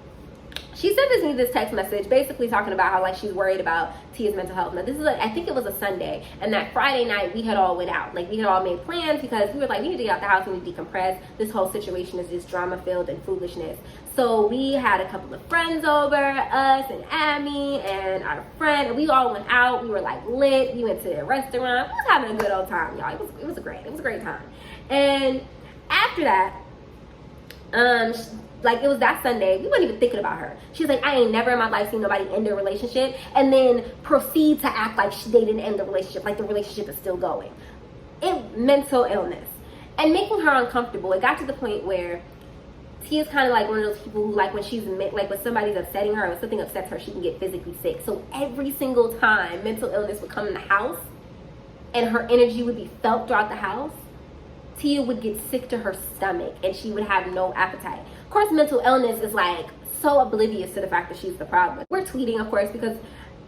She sent me this text message basically talking about how like she's worried about Tia's mental health. Now this is I think it was a Sunday, and that Friday night we had all went out. Like we had all made plans because we were like, we need to get out the house, we need to decompress. This whole situation is just drama filled and foolishness. So we had a couple of friends over, us and Abby and our friend, and we all went out. We were like lit. We went to a restaurant. We was having a good old time, y'all. It was a great time. And after that, like it was that Sunday, we weren't even thinking about her. She was like, I ain't never in my life seen nobody end their relationship and then proceed to act like they didn't end the relationship, like the relationship is still going. Mental illness and making her uncomfortable. It got to the point where Tia's kind of like one of those people who, like, when she's like when somebody's upsetting her or when something upsets her, she can get physically sick. So every single time mental illness would come in the house and her energy would be felt throughout the house, Tia would get sick to her stomach and she would have no appetite. Of course, mental illness is like so oblivious to the fact that she's the problem. We're tweeting, of course, because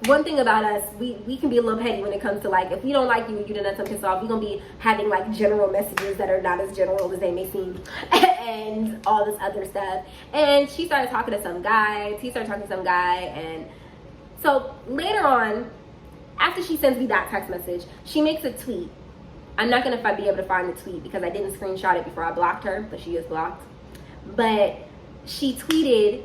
one thing about us, we can be a little petty when it comes to like, if we don't like you, you done something pissed off, we're gonna be having like general messages that are not as general as they may seem and all this other stuff. And she started talking to some guy, Tia started talking to some guy, and so later on, after she sends me that text message, she makes a tweet. I'm not gonna be able to find the tweet because I didn't screenshot it before I blocked her, but she is blocked. But she tweeted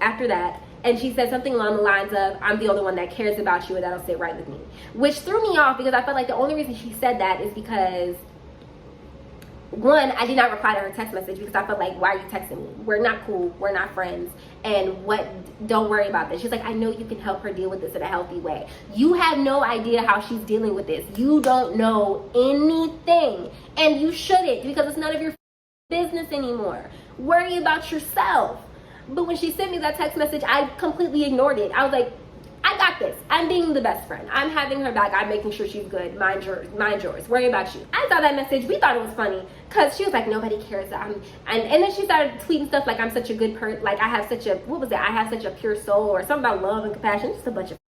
after that, and she said something along the lines of, I'm the only one that cares about you and that'll sit right with me. Which threw me off because I felt like the only reason she said that is because, one, I did not reply to her text message because I felt like, why are you texting me? We're not cool, we're not friends, and don't worry about this. She's like, I know you can help her deal with this in a healthy way. You have no idea how she's dealing with this. You don't know anything, and you shouldn't because it's none of your business anymore. Worry about yourself. But when she sent me that text message, I completely ignored it. I was like, I got this. I'm being the best friend. I'm having her back. I'm making sure she's good. Mind yours. Worry about you. I saw that message. We thought it was funny because she was like, nobody cares. And then she started tweeting stuff like I'm such a good person. Like I have such a, what was it? I have such a pure soul or something about love and compassion. Just a bunch of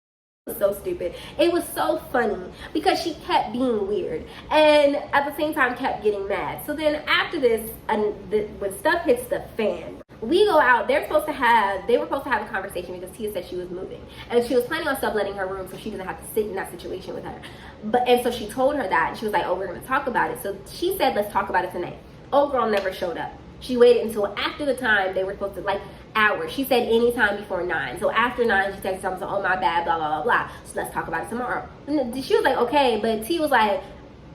was so stupid. It was so funny because she kept being weird and at the same time kept getting mad. So then after this, when stuff hits the fan, we go out. They were supposed to have a conversation because Tia said she was moving and she was planning on subletting her room so she doesn't have to sit in that situation with her. And so she told her that and she was like, oh, we're going to talk about it. So she said, let's talk about it tonight. Old girl never showed up. She waited until after the time they were supposed to, like, hours. She said anytime before 9. So after 9, she texted something, oh, my bad, blah, blah, blah, blah. So let's talk about it tomorrow. And she was like, okay. But T was like,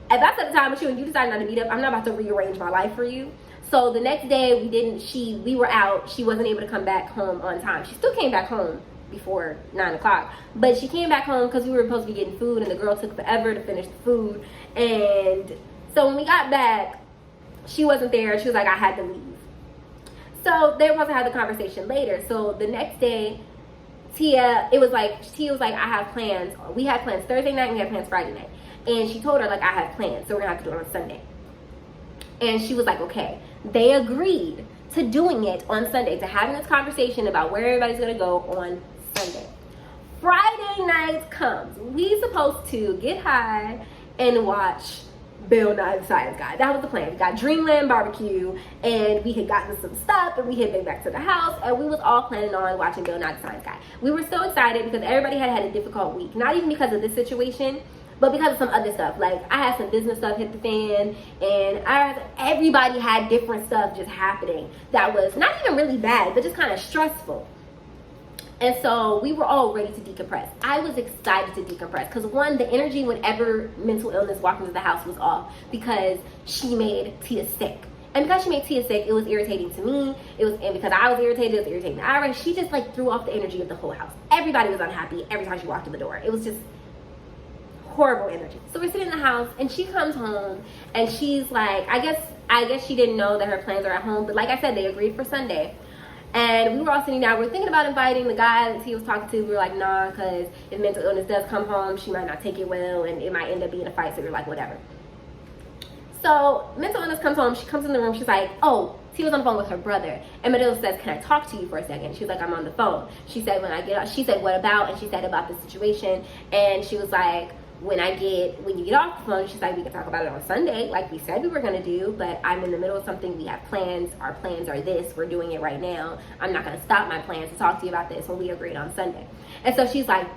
if that's at the time with you and you decided not to meet up, I'm not about to rearrange my life for you. So the next day, we were out. She wasn't able to come back home on time. She still came back home before 9 o'clock. But she came back home because we were supposed to be getting food and the girl took forever to finish the food. And so when we got back, she wasn't there. She was like, I had to leave. So they were supposed to have the conversation later. So the next day, Tia was like, I have plans. We had plans Thursday night and we had plans Friday night. And she told her, like, I have plans, so we're gonna have to do it on Sunday. And she was like, okay. They agreed to doing it on Sunday, to having this conversation about where everybody's gonna go on Sunday. Friday night comes. We supposed to get high and watch Bill Nye the Science Guy. That was the plan. We got Dreamland Barbecue and we had gotten some stuff and we had been back to the house and we was all planning on watching Bill Nye the Science Guy. We were so excited because everybody had a difficult week. Not even because of this situation, but because of some other stuff. Like I had some business stuff hit the fan and everybody had different stuff just happening that was not even really bad, but just kind of stressful. And so we were all ready to decompress. I was excited to decompress because one, the energy whenever mental illness walked into the house was off because she made Tia sick. And because she made Tia sick, it was irritating to me. And because I was irritated, it was irritating to Ira. She just like threw off the energy of the whole house. Everybody was unhappy every time she walked in the door. It was just horrible energy. So we're sitting in the house and she comes home and she's like, I guess she didn't know that her plans are at home. But like I said, they agreed for Sunday. And we were all sitting down. We were thinking about inviting the guy that he was talking to. We were like, nah, because if mental illness does come home, she might not take it well, and it might end up being a fight. So we were like, whatever. So mental illness comes home. She comes in the room. She's like, oh, T was on the phone with her brother. And Matilda says, can I talk to you for a second? She was like, I'm on the phone. She said, when I get off, she said, what about? And she said about the situation. And she was like, when you get off the phone, she's like, we can talk about it on Sunday, like we said we were going to do, but I'm in the middle of something. We have plans. Our plans are this. We're doing it right now. I'm not going to stop my plans to talk to you about this when we agreed on Sunday. And so she's like,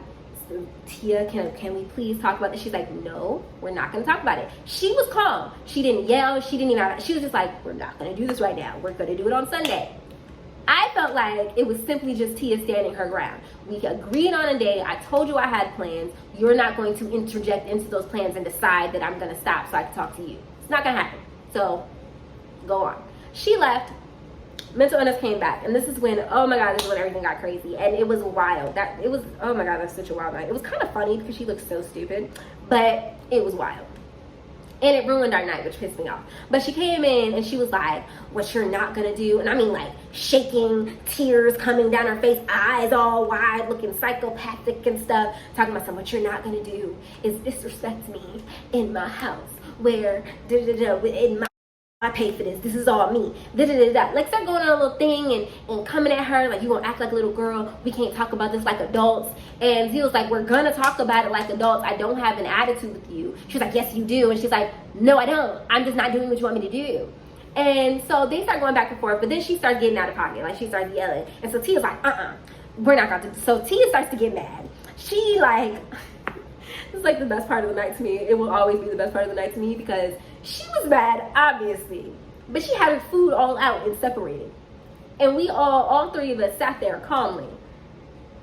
Tia, can we please talk about this? She's like, no, we're not going to talk about it. She was calm. She didn't yell. She was just like, we're not going to do this right now. We're going to do it on Sunday. I felt like it was simply just Tia standing her ground. We agreed on a day. I told you I had plans. You're not going to interject into those plans and decide that I'm going to stop so I can talk to you. It's not going to happen. So go on. She left. Mental illness came back. And this is when, oh my God, this is when everything got crazy. And it was wild. Oh my God, that's such a wild night. It was kind of funny because she looked so stupid. But it was wild. And it ruined our night, which pissed me off. But she came in and she was like, what you're not gonna do? And I mean, like, shaking, tears coming down her face, eyes all wide, looking psychopathic and stuff. Talking about something, what you're not gonna do is disrespect me in my house. Where, in my, I pay for this. This is all me. Like, start going on a little thing and coming at her like, you gonna act like a little girl. We can't talk about this like adults. And he was like, we're gonna talk about it like adults. I don't have an attitude with you. She was like, yes, you do. And she's like, no, I don't. I'm just not doing what you want me to do. And so they start going back and forth. But then she starts getting out of pocket. Like, she starts yelling. And so Tia's like, we're not gonna do this. So Tia starts to get mad. She like, this is like the best part of the night to me. It will always be the best part of the night to me because she was mad, obviously, but she had her food all out and separated. And we all three of us sat there calmly.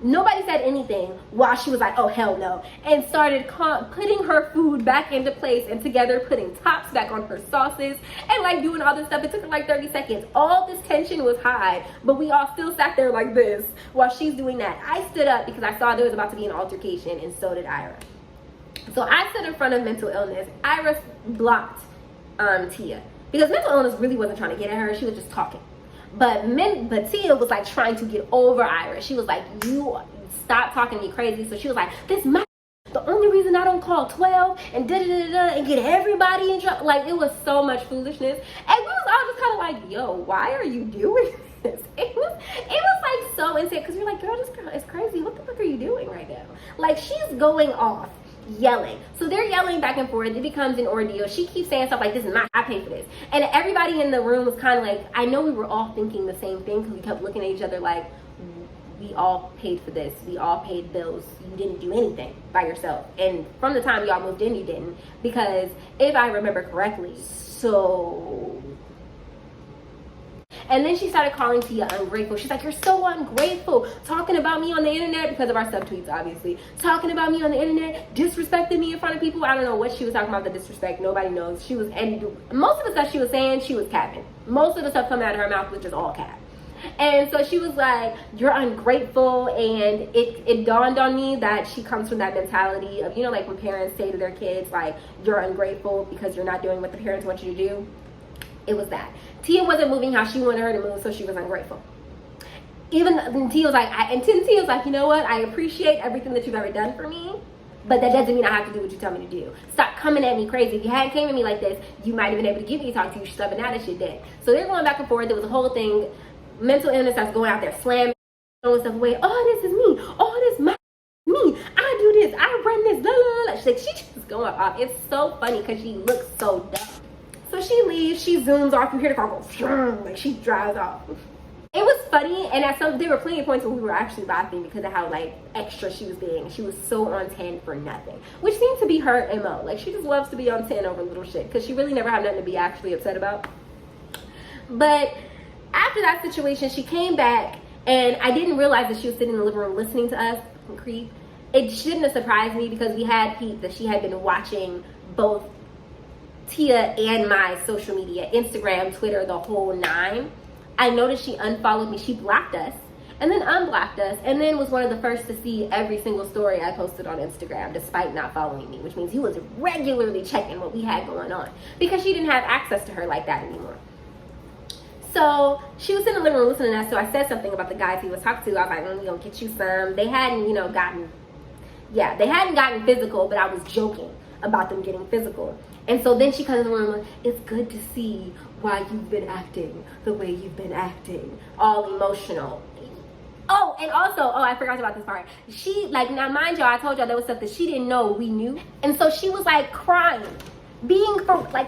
Nobody said anything while she was like, oh, hell no, and started putting her food back into place and together, putting tops back on her sauces and like doing all this stuff. It took her like 30 seconds. All this tension was high, but we all still sat there like this while she's doing that. I stood up because I saw there was about to be an altercation, and so did Ira. So I stood in front of mental illness. Ira blocked Tia because mental illness really wasn't trying to get at her. She was just talking. But Tia was like trying to get over Ira. She was like, you stop talking to me crazy. So she was like, this my the only reason I don't call 12 and and get everybody in trouble. Like, it was so much foolishness. And we was all just kind of like, yo, why are you doing this? It was like so insane because you're like, girl, this girl is crazy. What the fuck are you doing right now? Like, she's going off. Yelling. So they're yelling back and forth. It becomes an ordeal. She keeps saying stuff like, this is I pay for this. And everybody in the room was kind of like, I know we were all thinking the same thing because we kept looking at each other like, we all paid for this. We all paid bills. You didn't do anything by yourself. And from the time y'all moved in, you didn't. Because if I remember correctly, and then she started calling Tia ungrateful. She's like, you're so ungrateful. Talking about me on the internet because of our subtweets, obviously. Talking about me on the internet. Disrespecting me in front of people. I don't know what she was talking about, the disrespect. Nobody knows. And most of the stuff she was saying, she was capping. Most of the stuff coming out of her mouth was just all cap. And so she was like, you're ungrateful. And it dawned on me that she comes from that mentality of, you know, like when parents say to their kids, like, you're ungrateful because you're not doing what the parents want you to do. It was that. Tia wasn't moving how she wanted her to move, so she was ungrateful. Even Tia was like, Tia was like, you know what? I appreciate everything that you've ever done for me, but that doesn't mean I have to do what you tell me to do. Stop coming at me crazy. If you hadn't came at me like this, you might have been able to get me to talk to you stuff, and now that shit dead. So they're going back and forth. There was a whole thing. Mental illness starts going out there, slamming, throwing stuff away. Oh, this is me. Oh, this is me. I do this. I run this. Blah, blah, blah. She's like, she just going off. It's so funny because she looks so dumb. So she leaves, she zooms off, you hear the car go, like she drives off. It was funny, and there were plenty of points where we were actually laughing because of how like extra she was being. She was so on 10 for nothing, which seemed to be her MO. Like, she just loves to be on 10 over little shit because she really never had nothing to be actually upset about. But after that situation, she came back, and I didn't realize that she was sitting in the living room listening to us. Creep. It shouldn't have surprised me because we had peeped that she had been watching both Tia and my social media, Instagram, Twitter, the whole 9. I noticed she unfollowed me. She blocked us and then unblocked us, and then was one of the first to see every single story I posted on Instagram despite not following me, which means he was regularly checking what we had going on because she didn't have access to her like that anymore. So she was in the living room listening to us, so I said something about the guys he was talking to. I was like, we gonna get you some. They hadn't, gotten physical, but I was joking about them getting physical. And so then she comes in the room, like, it's good to see why you've been acting the way you've been acting, all emotional. Oh, and also, I forgot about this part. She, like, now mind y'all, I told y'all there was stuff that she didn't know we knew. And so she was like crying,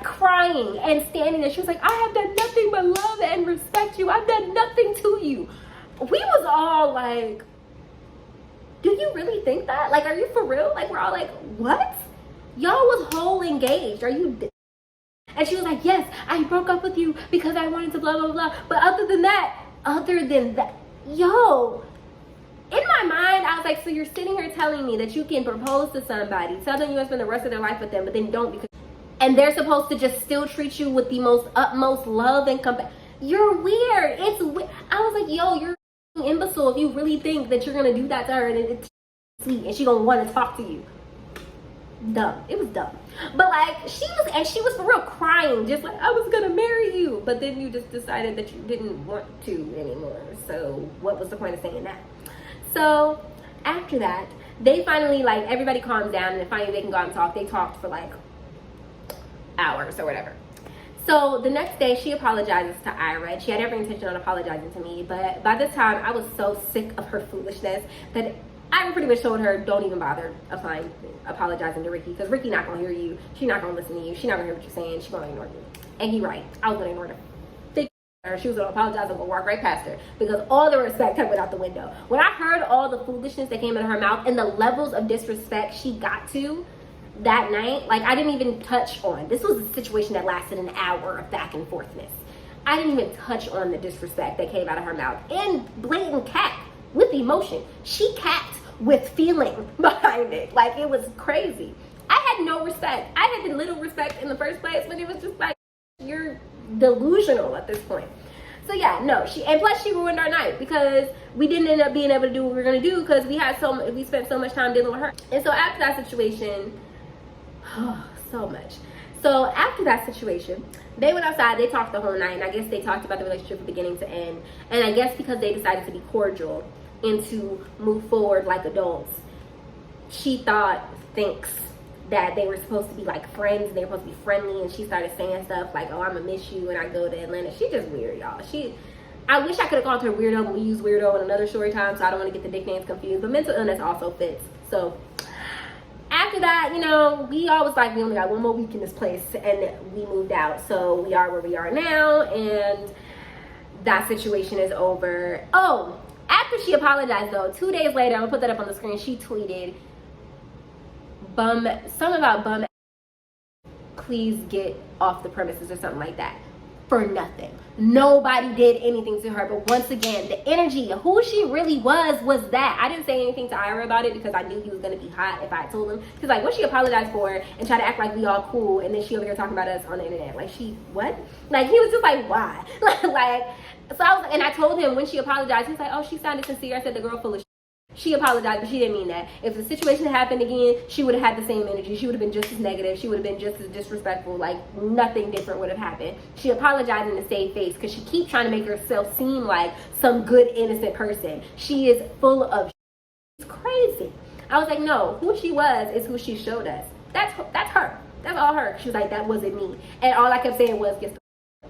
crying and standing there. She was like, I have done nothing but love and respect you. I've done nothing to you. We was all like, do you really think that? Like, are you for real? Like, we're all like, what? Y'all was whole engaged. Are you? And she was like, yes, I broke up with you because I wanted to blah, blah, blah. But other than that, yo, in my mind, I was like, so you're sitting here telling me that you can propose to somebody, tell them you want to spend the rest of their life with them, but then don't, because, and they're supposed to just still treat you with the most utmost love and compassion. You're weird. It's weird. I was like, yo, you're an imbecile if you really think that you're gonna do that to her and it's sweet and she gonna want to talk to you. Dumb. It was dumb. But like, she was for real crying, just like, I was gonna marry you, but then you just decided that you didn't want to anymore. So what was the point of saying that? So after that, they finally, like, everybody calms down and finally they can go out and talk. They talked for like hours or whatever. So the next day she apologizes to Ira. She had every intention on apologizing to me, but by this time I was so sick of her foolishness that I pretty much told her, don't even bother apologizing to Ricky, because Ricky not gonna hear you. She not gonna listen to you. She not gonna hear what you're saying. She gonna ignore you. And he right. I was gonna ignore her. She was gonna apologize and go walk right past her, because all the respect had went out the window. When I heard all the foolishness that came out of her mouth and the levels of disrespect she got to that night, like, I didn't even touch on. This was a situation that lasted an hour of back and forthness. I didn't even touch on the disrespect that came out of her mouth. And blatant cat with emotion. She capped with feeling behind it. Like, it was crazy. I had no respect. I had the little respect in the first place, but it was just like, you're delusional at this point. So yeah, no, and plus she ruined our night, because we didn't end up being able to do what we were gonna do, because we spent so much time dealing with her. And so after that situation, so after that situation, they went outside, they talked the whole night, and I guess they talked about the relationship from beginning to end. And I guess because they decided to be cordial and to move forward like adults, she thinks that they were supposed to be like friends, and they were supposed to be friendly, and she started saying stuff like, oh, I'm gonna miss you when I go to Atlanta. She just weird, y'all. I wish I could have called her weirdo, but we use weirdo in another story time, so I don't want to get the nicknames confused, but mental illness also fits. So after that, you know, we all was like, we only got one more week in this place, and we moved out. So we are where we are now, and that situation is over. Oh, after she apologized though, 2 days later, I'm gonna put that up on the screen, she tweeted, something about bum, please get off the premises or something like that, for nothing. Nobody did anything to her, but once again, the energy, who she really was that. I didn't say anything to Ira about it, because I knew he was gonna be hot if I told him. Because like, what she apologized for and try to act like we all cool, and then she over here talking about us on the internet, like, she what? Like, he was just like, why? Like, so I was, and I told him when she apologized, he was like, oh, she sounded sincere. I said, the girl full of shit. She apologized, but she didn't mean that. If the situation had happened again, she would have had the same energy. She would have been just as negative. She would have been just as disrespectful. Like, nothing different would have happened. She apologized in to save face, because she keeps trying to make herself seem like some good, innocent person. She is full of shit. It's crazy. I was like, no, who she was is who she showed us. That's her. That's all her. She was like, that wasn't me. And all I kept saying was, get the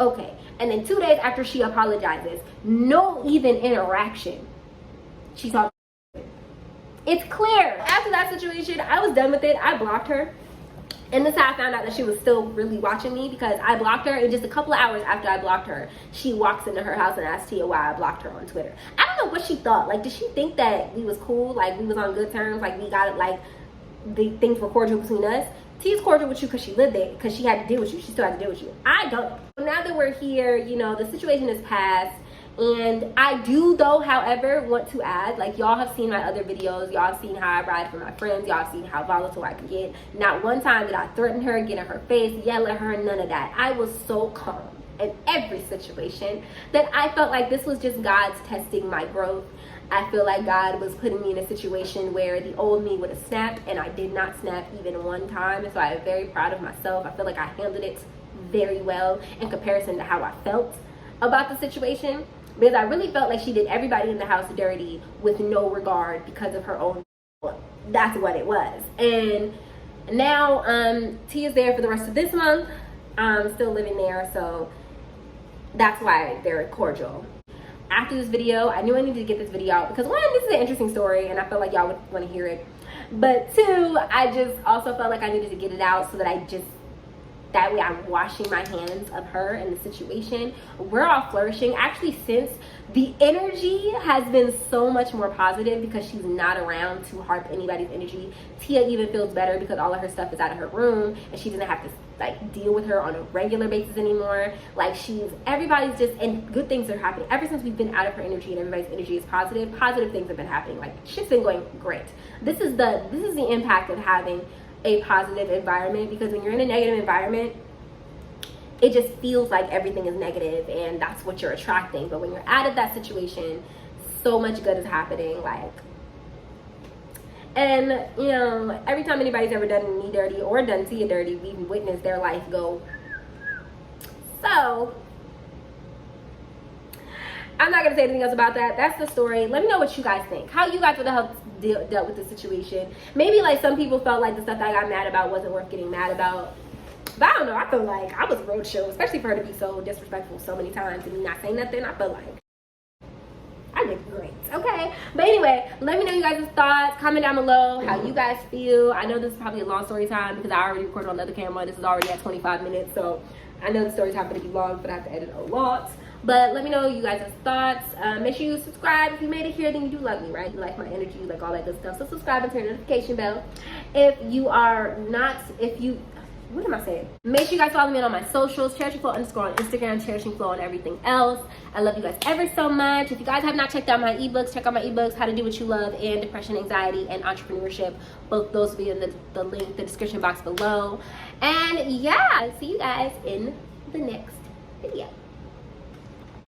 okay. And then 2 days after she apologizes, no even interaction, she talked. It's clear. After that situation, I was done with it. I blocked her. And this is how I found out that she was still really watching me, because I blocked her, and just a couple of hours after I blocked her, she walks into her house and asks Tia why I blocked her on Twitter. I don't know what she thought. Like, did she think that we was cool? Like, we was on good terms? Like, we got it, like, the things were cordial between us? Tia's cordial with you because she lived there, because she had to deal with you. She still had to deal with you. I don't. Now that we're here, you know, the situation is past. And I do, though, however, want to add, like, y'all have seen my other videos. Y'all have seen how I ride for my friends. Y'all have seen how volatile I can get. Not one time did I threaten her, get in her face, yell at her, none of that. I was so calm in every situation that I felt like this was just God's testing my growth. I feel like God was putting me in a situation where the old me would have snapped, and I did not snap even one time. And so I am very proud of myself. I feel like I handled it very well in comparison to how I felt about the situation. Because I really felt like she did everybody in the house dirty with no regard because of her own. That's what it was. And And now T is there for the rest of this month. I'm still living there, so that's why they're cordial. After this video, I knew I needed to get this video out because one, this is an interesting story and I felt like y'all would want to hear it. But two, I just also felt like I needed to get it out so that that way I'm washing my hands of her and the situation. We're all flourishing. Actually, since the energy has been so much more positive because she's not around to harp anybody's energy. Tia even feels better because all of her stuff is out of her room and she doesn't have to like deal with her on a regular basis anymore. Like everybody's just, and good things are happening. Ever since we've been out of her energy and everybody's energy is positive things have been happening. Like shit's been going great. This is the impact of having a positive environment, because when you're in a negative environment, it just feels like everything is negative and that's what you're attracting. But when you're out of that situation, so much good is happening. Like, and you know, every time anybody's ever done me dirty or done Tia dirty, we've witnessed their life go. So I'm not gonna say anything else about that. That's the story. Let me know what you guys think. How you guys would have dealt with the situation. Maybe like some people felt like the stuff that I got mad about wasn't worth getting mad about. But I don't know. I feel like I was roadshow, especially for her to be so disrespectful so many times and me not saying nothing. I feel like I did great. Okay. But anyway, let me know you guys' thoughts. Comment down below how you guys feel. I know this is probably a long story time because I already recorded on the other camera. This is already at 25 minutes. So I know the story time going to be long, but I have to edit a lot. But let me know you guys' thoughts. Make sure you subscribe. If you made it here, then you do love me, right? You like my energy, you like all that good stuff. So subscribe and turn the notification bell. If you are not, what am I saying? Make sure you guys follow me on my socials, cherishingflow_ on Instagram, cherishingflow on everything else. I love you guys ever so much. If you guys have not checked out my ebooks, check out my ebooks, How to Do What You Love and Depression, Anxiety, and Entrepreneurship. Both those will be in the link, the description box below. And yeah, see you guys in the next video.